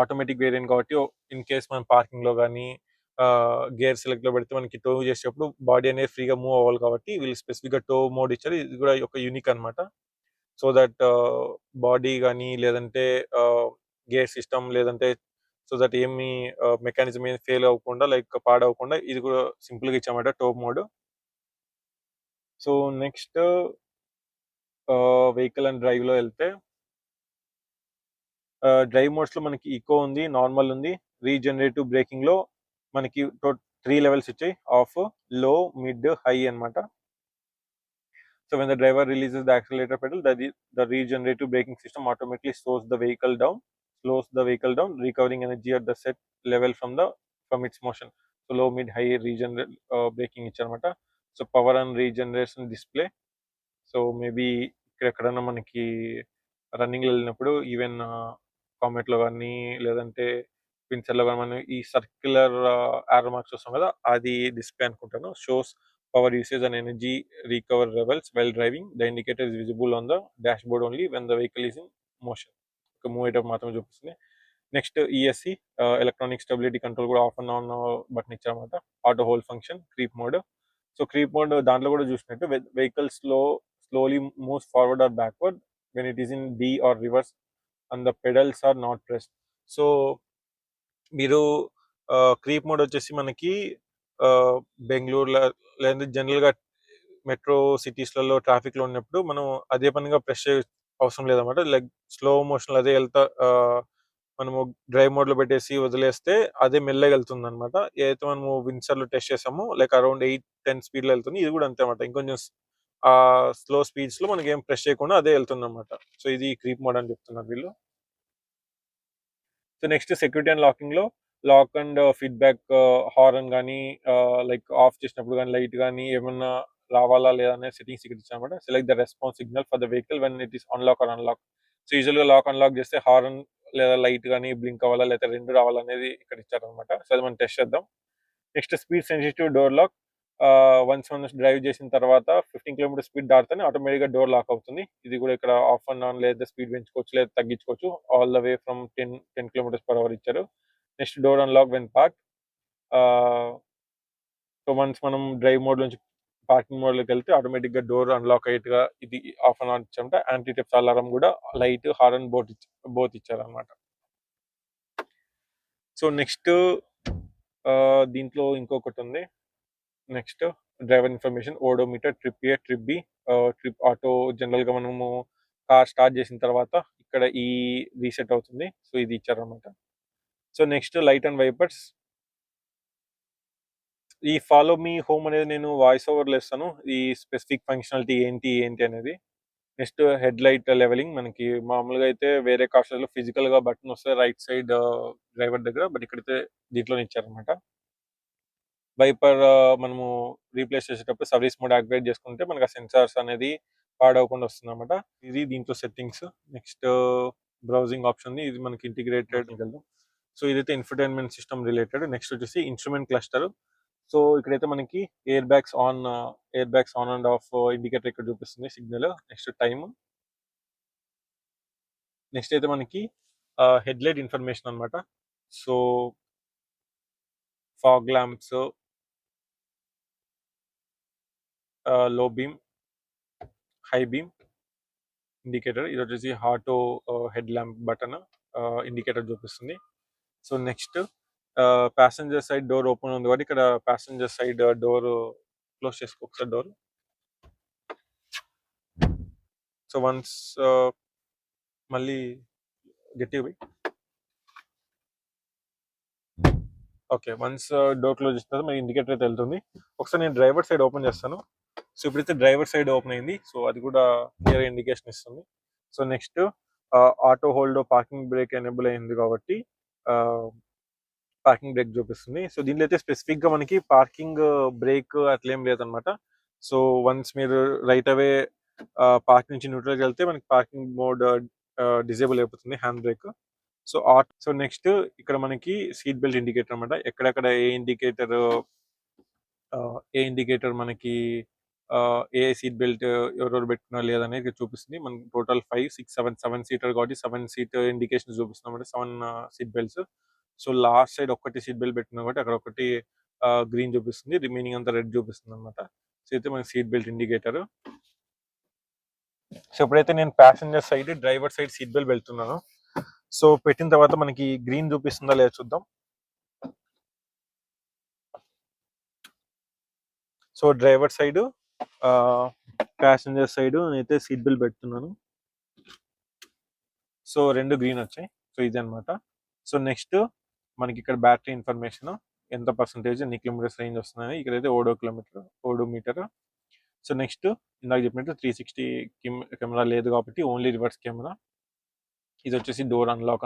ఆటోమేటిక్ వేరియంట్ కాబట్టి ఇన్ కేస్ మనం పార్కింగ్లో కానీ గేర్ సెలెక్ట్లో పెడితే మనకి టో చేసేటప్పుడు బాడీ అనేది ఫ్రీగా మూవ్ అవ్వాలి కాబట్టి వీళ్ళు స్పెసిఫిక్గా టో మోడ్ ఇచ్చారు. ఇది కూడా ఒక యూనిక్ అనమాట. సో దట్ బాడీ కానీ లేదంటే గేర్ సిస్టమ్ లేదంటే సో దట్ ఏమి మెకానిజం ఏమి ఫెయిల్ అవ్వకుండా లైక్ పాడవకుండా ఇది కూడా సింపుల్గా ఇచ్చామాట tow mode. So next vehicle and డ్రైవ్లో వెళ్తే డ్రైవ్ మోడ్స్లో మనకి ఈకో ఉంది, నార్మల్ ఉంది, రీజనరేటివ్ బ్రేకింగ్లో మనకి 3 లెవెల్స్ వచ్చాయి, ఆఫ్, లో, మిడ్, హై అనమాట. So when the driver releases the accelerator pedal, the regenerative braking system automatically slows the vehicle down, recovering energy at the set level from its motion. So low, mid, high braking ఇచ్చారన్నమాట. So power and regeneration display. So maybe ఎక్కడన్నా మనకి రన్నింగ్లో వెళ్ళినప్పుడు ఈవెన్ కామెట్లో కానీ లేదంటే పిన్సర్లో కానీ మనం ఈ సర్క్యులర్ ఆరో మార్క్స్ వస్తాం కదా, అది డిస్ప్లే అనుకుంటాను. Shows power usage and energy recover levels while driving. The indicator is visible on the dashboard only when the vehicle is in motion. Move అయ్యేటప్పుడు మాత్రమే చూపిస్తుంది. Next ESC, electronic stability control కూడా ఆఫ్ అండ్ ఆన్ బటన్ ఇచ్చారన్నమాట. Auto hold function, creep mode. So creep mode దాంట్లో కూడా చూసినట్టు vehicle slowly moves forward or backward when it is in D or reverse and the pedals are not pressed. So మీరు క్రీప్ మోడ్ వచ్చేసి మనకి బెంగళూరులో లేదంటే జనరల్గా మెట్రో సిటీస్లలో ట్రాఫిక్లో ఉన్నప్పుడు మనం అదే పనిగా ప్రెస్ అవసరం లేదన్నమాట. లైక్ స్లో మోషన్ అదే వెళ్తా మనము డ్రైవ్ మోడ్లో పెట్టేసి వదిలేస్తే అదే మెల్లగా వెళ్తుంది అనమాట. ఏదైతే మనము విన్సర్లో టెస్ట్ చేసామో లైక్ అరౌండ్ 8-10 స్పీడ్లో వెళ్తుంది. ఇది కూడా అంతే అనమాట. ఇంకొంచెం స్లో స్పీడ్స్లో మనకి ఏం ప్రెస్ చేయకుండా అదే వెళ్తుంది అనమాట. సో ఇది క్రీప్ మోడ్ అని చెప్తున్నారు వీళ్ళు. So next security and locking లో లాక్ అండ్ ఫీడ్బ్యాక్ హార్న్ కానీ లైక్ ఆఫ్ చేసినప్పుడు కానీ లైట్ కానీ ఏమన్నా రావాలా లేదా అనే సెట్టింగ్స్ ఇక్కడ ఇచ్చామన్నమాట. Select the response signal for the vehicle when it is unlock or unlock. So యూజువల్గా లాక్ అన్లాక్ చేస్తే హార్న్ లేదా లైట్ కానీ బ్లింక్ అవ్వాలా లేదా రెండు రావాలనేది ఇక్కడ ఇచ్చారనమాట. సో అది మనం టెస్ట్ చేద్దాం. Next speed sensitive door lock. Once మనం డ్రైవ్ చేసిన తర్వాత 15 కిలోమీటర్ స్పీడ్ దాటితేనే ఆటోమేటిక్గా డోర్ లాక్ అవుతుంది. ఇది కూడా ఇక్కడ ఆఫ్ అండ్ ఆన్ లేదా స్పీడ్ పెంచుకోవచ్చు లేదా తగ్గించుకోవచ్చు. All the way from 10 kilometres per hour ఇచ్చారు. Next door unlock when park. So once మనం డ్రైవ్ మోడ్ నుంచి పార్కింగ్ మోడ్లోకి వెళ్తే ఆటోమేటిక్గా డోర్ అన్లాక్ అయ్యేట్టుగా ఇది ఆఫ్ అండ్ ఆన్ ఇచ్చామంటే యాంటీ థెఫ్ట్ అలారం కూడా లైట్ హార్న్ బోత్ ఇచ్చారనమాట. సో నెక్స్ట్ దీంట్లో ఇంకొకటి ఉంది. Next driver information, odometer, trip A, trip B, trip auto. జనరల్గా మనము కార్ స్టార్ట్ చేసిన తర్వాత ఇక్కడ ఈ రీసెట్ అవుతుంది. సో ఇది ఇచ్చారనమాట. So next light and wipers. ఈ ఫాలో మీ హోమ్ అనేది నేను వాయిస్ ఓవర్లో ఇస్తాను, ఈ స్పెసిఫిక్ ఫంక్షనాలిటీ ఏంటి అనేది. Next head light levelling. మనకి మామూలుగా అయితే వేరే కార్స్లో ఫిజికల్గా బటన్ వస్తుంది రైట్ సైడ్ డ్రైవర్ దగ్గర, బట్ ఇక్కడైతే దీంట్లోనే ఇచ్చారనమాట. వైపర్ మనము రీప్లేస్ చేసేటప్పుడు సర్వీస్ మోడ్ యాక్టివేట్ చేసుకుంటే మనకు ఆ సెన్సార్స్ అనేది పాడవకుండా వస్తుంది అనమాట. ఇది దీంట్లో సెట్టింగ్స్. నెక్స్ట్ బ్రౌజింగ్ ఆప్షన్ ఉంది, ఇది మనకి ఇంటిగ్రేటెడ్ వెళ్దాం. సో ఇదైతే ఇన్ఫర్టైన్మెంట్ సిస్టమ్ రిలేటెడ్. నెక్స్ట్ వచ్చేసి ఇన్స్ట్రుమెంట్ క్లస్టర్. సో ఇక్కడైతే మనకి air bags on and off indicator ఇక్కడ చూపిస్తుంది సిగ్నల్. Next time. నెక్స్ట్ అయితే మనకి హెడ్ లైట్ ఇన్ఫర్మేషన్ అనమాట. So fog lamps, low beam, high beam indicator. ఇది వచ్చేసి auto head lamp button indicator చూపిస్తుంది. So next passenger side door open ఉంది కాబట్టి ఇక్కడ ప్యాసింజర్ సైడ్ డోర్ క్లోజ్ చేసుకోవచ్చు డోర్. సో వన్స్ మళ్ళీ గట్టిగా ఓకే, వన్స్ డోర్ క్లోజ్ చేసిన తర్వాత మరి ఇండికేటర్ అయితే వెళ్తుంది. ఒకసారి నేను డ్రైవర్ సైడ్ ఓపెన్ చేస్తాను. సో ఇప్పుడైతే డ్రైవర్ సైడ్ ఓపెన్ అయింది. సో అది కూడా క్లియర్ ఇండికేషన్ ఇస్తుంది. So next auto hold parking break enable అయింది కాబట్టి పార్కింగ్ బ్రేక్ చూపిస్తుంది. సో దీనిలో అయితే స్పెసిఫిక్గా మనకి పార్కింగ్ బ్రేక్ అట్లేం లేదనమాట. సో వన్స్ మీరు రైట్ అవే పార్క్ నుంచి న్యూట్రల్కి వెళ్తే మనకి పార్కింగ్ మోడ్ డిజేబుల్ అయిపోతుంది, హ్యాండ్ బ్రేక్. సో నెక్స్ట్ ఇక్కడ మనకి సీట్ బెల్ట్ ఇండికేటర్ అనమాట. ఎక్కడెక్కడ ఏ ఇండికేటర్ మనకి ఏ సీట్ బెల్ట్ ఎవరెవరు పెట్టుకున్నారు లేదనేది చూపిస్తుంది. మనకి టోటల్ 5, 6, 7 సీటర్ కాబట్టి 7 సీట్ ఇండికేషన్ చూపిస్తుంది అనమాట. 7 seat belts. So last side ఒక్కటి సీట్ బెల్ట్ పెట్టినా కాబట్టి అక్కడ ఒకటి గ్రీన్ చూపిస్తుంది, రిమైనింగ్ అంతా రెడ్ చూపిస్తుంది అనమాట. సో అయితే మనకి సీట్ బెల్ట్ ఇండికేటర్. సో ఇప్పుడైతే నేను passenger side driver side seat belt పెడుతున్నాను. సో పెట్టిన తర్వాత మనకి గ్రీన్ చూపిస్తుందా లేదా చూద్దాం. So driver side passenger side నేనైతే సీట్ బెల్ట్ పెడుతున్నాను. సో రెండు గ్రీన్ వచ్చాయి. సో ఇది అనమాట. సో నెక్స్ట్ మనకి ఇక్కడ బ్యాటరీ ఇన్ఫర్మేషన్, ఎంత పర్సెంటేజ్, ఎన్ని కిలోమీటర్స్ రేంజ్ వస్తుందని. ఇక్కడైతే ఓడోమీటర్. సో నెక్స్ట్ ఇందాక చెప్పినట్టు 360 కెమెరా లేదు కాబట్టి ఓన్లీ రివర్స్ కెమెరా. ఇది వచ్చేసి డోర్ అన్లాక్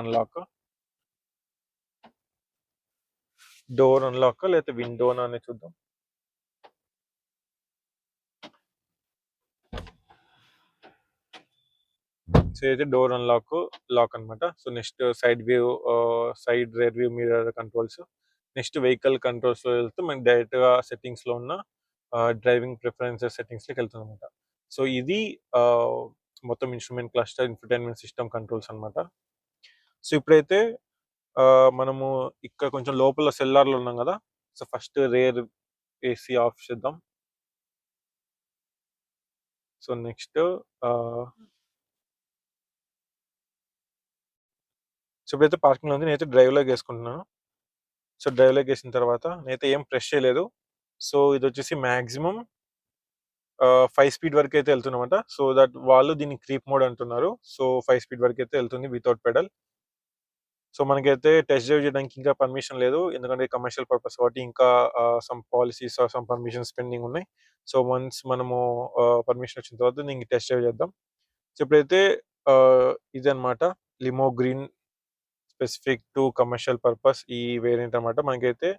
లేకపోతే విండోనా అని చూద్దాం. సో అయితే డోర్ లాక్ అనమాట. So next side rare view mirror controls. Next vehicle controls లో వెళ్తే మనకి డైరెక్ట్ గా సెట్టింగ్స్ లో ఉన్న డ్రైవింగ్ ప్రిఫరెన్సెస్ సెట్టింగ్స్ లోకి వెళ్తుంది అనమాట. సో ఇది మొత్తం instrument cluster, infotainment system controls అనమాట. సో ఇప్పుడైతే మనము ఇక్కడ కొంచెం లోపల సెల్లార్లో ఉన్నాం కదా. So first rare AC of చేద్దాం. సో నెక్స్ట్ సో ఇప్పుడైతే పార్కింగ్లో ఉంది, నేనైతే డ్రైవ్లోకి వేసుకుంటున్నాను. సో డ్రైవ్లోకి వేసిన తర్వాత నేనైతే ఏం ప్రెస్ చేయలేదు. సో ఇది వచ్చేసి మ్యాక్సిమం 5 స్పీడ్ వరకు అయితే వెళ్తున్నమాట. సో దట్ వాళ్ళు దీన్ని క్రీప్ మోడ్ అంటున్నారు. సో 5 స్పీడ్ వరకు అయితే వెళ్తుంది వితౌట్ పెడల్. సో మనకైతే టెస్ట్ డ్రైవ్ చేయడానికి ఇంకా పర్మిషన్ లేదు, ఎందుకంటే కమర్షియల్ పర్పస్ కాబట్టి ఇంకా some policies some permissions pending ఉన్నాయి. సో వన్స్ మనము పర్మిషన్ వచ్చిన తర్వాత దీనికి టెస్ట్ డ్రైవ్ చేద్దాం. సో ఇప్పుడైతే ఇదన్నమాట limo green specific to commercial purpose ఈ వేరియంట్ అనమాట. మనకైతే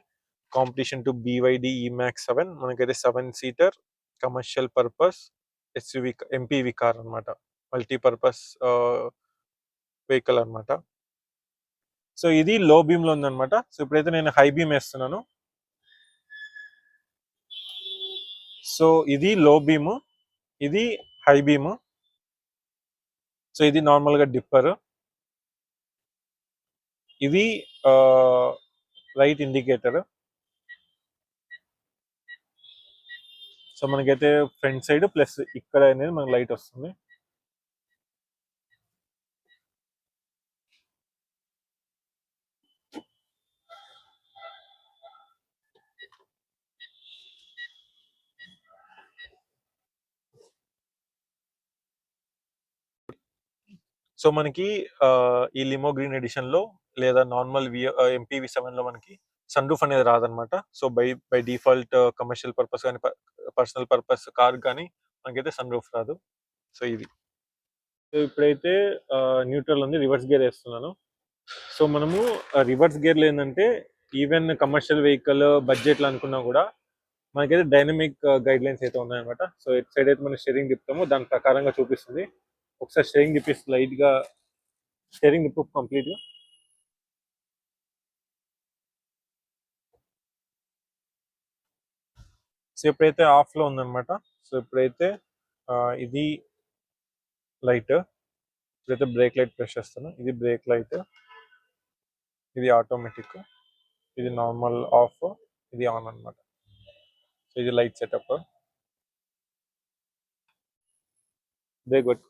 కాంపిటీషన్ టు BYD E-Max 7 మనకైతే 7 seater commercial purpose SUV MPV car అనమాట, మల్టీపర్పస్ వెహికల్ అనమాట. సో ఇది లో బీమ్ లో ఉందన్నమాట. సో ఇప్పుడైతే నేను హై బీమ్ వేస్తున్నాను. సో ఇది లో బీమ్, ఇది హై బీమ్. సో ఇది నార్మల్ గా డిప్పర్, ఇది లైట్ ఇండికేటర్. సో మనకైతే ఫ్రంట్ సైడ్ ప్లస్ ఇక్కడ అనేది మనకి లైట్ వస్తుంది. సో మనకి ఈ లిమో గ్రీన్ ఎడిషన్ లో లేదా నార్మల్ MPV7 లో మనకి సన్ రూఫ్ అనేది రాదనమాట. So by default commercial purpose కానీ పర్సనల్ పర్పస్ కార్ కానీ మనకైతే సన్ రూఫ్ రాదు. సో ఇది ఇప్పుడైతే న్యూట్రల్ ఉంది, రివర్స్ గేర్ వేస్తున్నాను. సో మనము రివర్స్ గేర్లు ఏంటంటే ఈవెన్ కమర్షియల్ వెహికల్ బడ్జెట్లు అనుకున్నా కూడా మనకైతే డైనమిక్ గైడ్ లైన్స్ అయితే ఉన్నాయన్నమాట. సో ఎట్ సైడ్ అయితే మనం స్టీరింగ్ తిప్పుతామో దాని ప్రకారంగా చూపిస్తుంది. ఒకసారి స్టీరింగ్ తిప్పిస్తుంది, లైట్ గా స్టీరింగ్ తిప్పు కంప్లీట్ గా. సో ఇప్పుడైతే ఆఫ్ లో ఉందన్నమాట. సో ఇప్పుడైతే ఇది లైట్, ఇప్పుడైతే బ్రేక్ లైట్ ప్రెస్ చేస్తాను. ఇది బ్రేక్ లైట్, ఇది ఆటోమేటిక్, ఇది నార్మల్ ఆఫ్, ఇది ఆన్ అనమాట. సో ఇది లైట్ సెటప్. బ్రేక్ కొట్టు.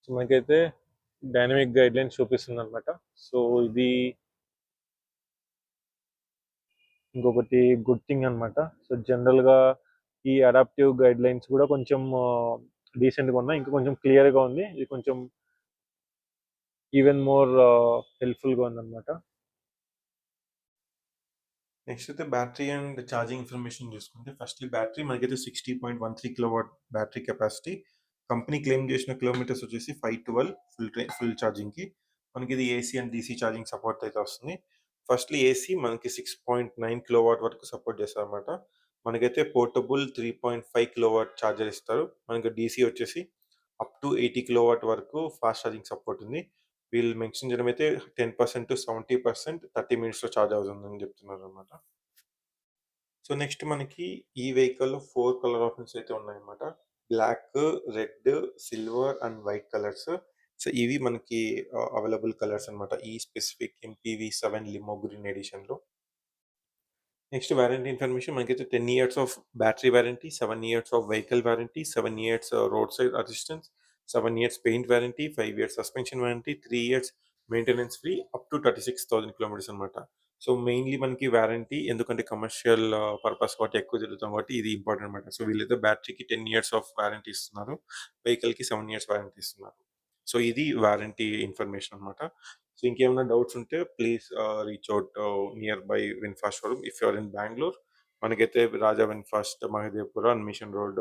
సో మనకైతే డైనమిక్ గైడ్ లైన్స్ చూపిస్తుంది అనమాట. సో ఇది ఇంకొకటి గుడ్ థింగ్ అనమాట. సో జనరల్ గా ఈ అడాప్టివ్ గైడ్ లైన్స్ కూడా కొంచెం డీసెంట్ గా ఉన్నాయి, ఇంకా కొంచెం క్లియర్ గా ఉంది. ఇది కొంచెం ఈవెన్ మోర్ హెల్ప్ఫుల్ గా ఉందన్నమాట. నెక్స్ట్ అయితే బ్యాటరీ అండ్ ఛార్జింగ్ ఇన్ఫర్మేషన్ చూసుకుంటే, ఫస్ట్లీ బ్యాటరీ మనకైతే 60.13 kilowatt battery capacity. Company claim చేసిన కిలోమీటర్స్ వచ్చేసి 512 ఫుల్ ఛార్జింగ్కి. మనకి ఇది AC and DC charging support అయితే వస్తుంది. ఫస్ట్లీ AC మనకి 6.9 కిలోవాట్ వరకు సపోర్ట్ చేస్తారు అనమాట. మనకైతే పోర్టబుల్ 3.5 కిలోవాట్ ఛార్జర్ ఇస్తారు. మనకి DC వచ్చేసి అప్ టు 80 కిలోవాట్ వరకు ఫాస్ట్ ఛార్జింగ్ సపోర్ట్ ఉంది. వీళ్ళు మెన్షన్ చేయడం అయితే 10% టు 70% 30 మినిట్స్లో ఛార్జ్ అవుతుందని చెప్తున్నారు అనమాట. సో నెక్స్ట్ మనకి ఈ వెహికల్లో 4 కలర్ ఆప్షన్స్ అయితే ఉన్నాయన్నమాట. Black, red, silver and white colours. So ఇవి మనకి అవైలబుల్ కలర్స్ అనమాట ఈ స్పెసిఫిక్ MPV7 లిమో గ్రీన్ ఎడిషన్లో. నెక్స్ట్ వారంటీ ఇన్ఫర్మేషన్ మనకైతే 10 years of battery warranty, 7 years of vehicle warranty, 7 years road side assistance, 7 years paint warranty, 5 years suspension warranty, 3 years maintenance free up to 36,000 kilometres అనమాట. సో మెయిన్లీ మనకి వారంటీ, ఎందుకంటే కమర్షియల్ పర్పస్ కాబట్టి ఎక్కువ తిరుగుతాం కాబట్టి ఇది ఇంపార్టెంట్ అనమాట. సో వీళ్ళైతే బ్యాటరీకి 10 ఇయర్స్ ఆఫ్ వారంటీ ఇస్తున్నారు, వెహికల్కి 7 ఇయర్స్ వారంటీ ఇస్తున్నారు. సో ఇది వారంటీ ఇన్ఫర్మేషన్ అనమాట. సో ఇంకేమైనా డౌట్స్ ఉంటే please reach out near by VinFast showroom if you're in Bengaluru. మనకైతే Raja VinFast, Mahadevapura and Mission Road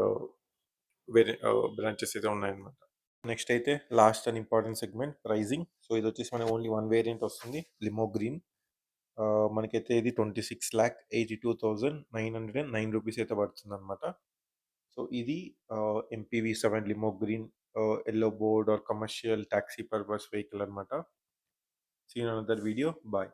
వేరే బ్రాంచెస్ అయితే ఉన్నాయన్నమాట. నెక్స్ట్ అయితే last and important segment pricing. So ఇది వచ్చేసి మనకి ఓన్లీ 1 వేరియంట్ వస్తుంది, లిమో గ్రీన్. మనకైతే ఇది 26,82,909 రూపీస్ అయితే పడుతుంది అనమాట. సో ఇది MPV7 limo green yellow board or commercial taxi purpose vehicle అనమాట. See you in another video. Bye.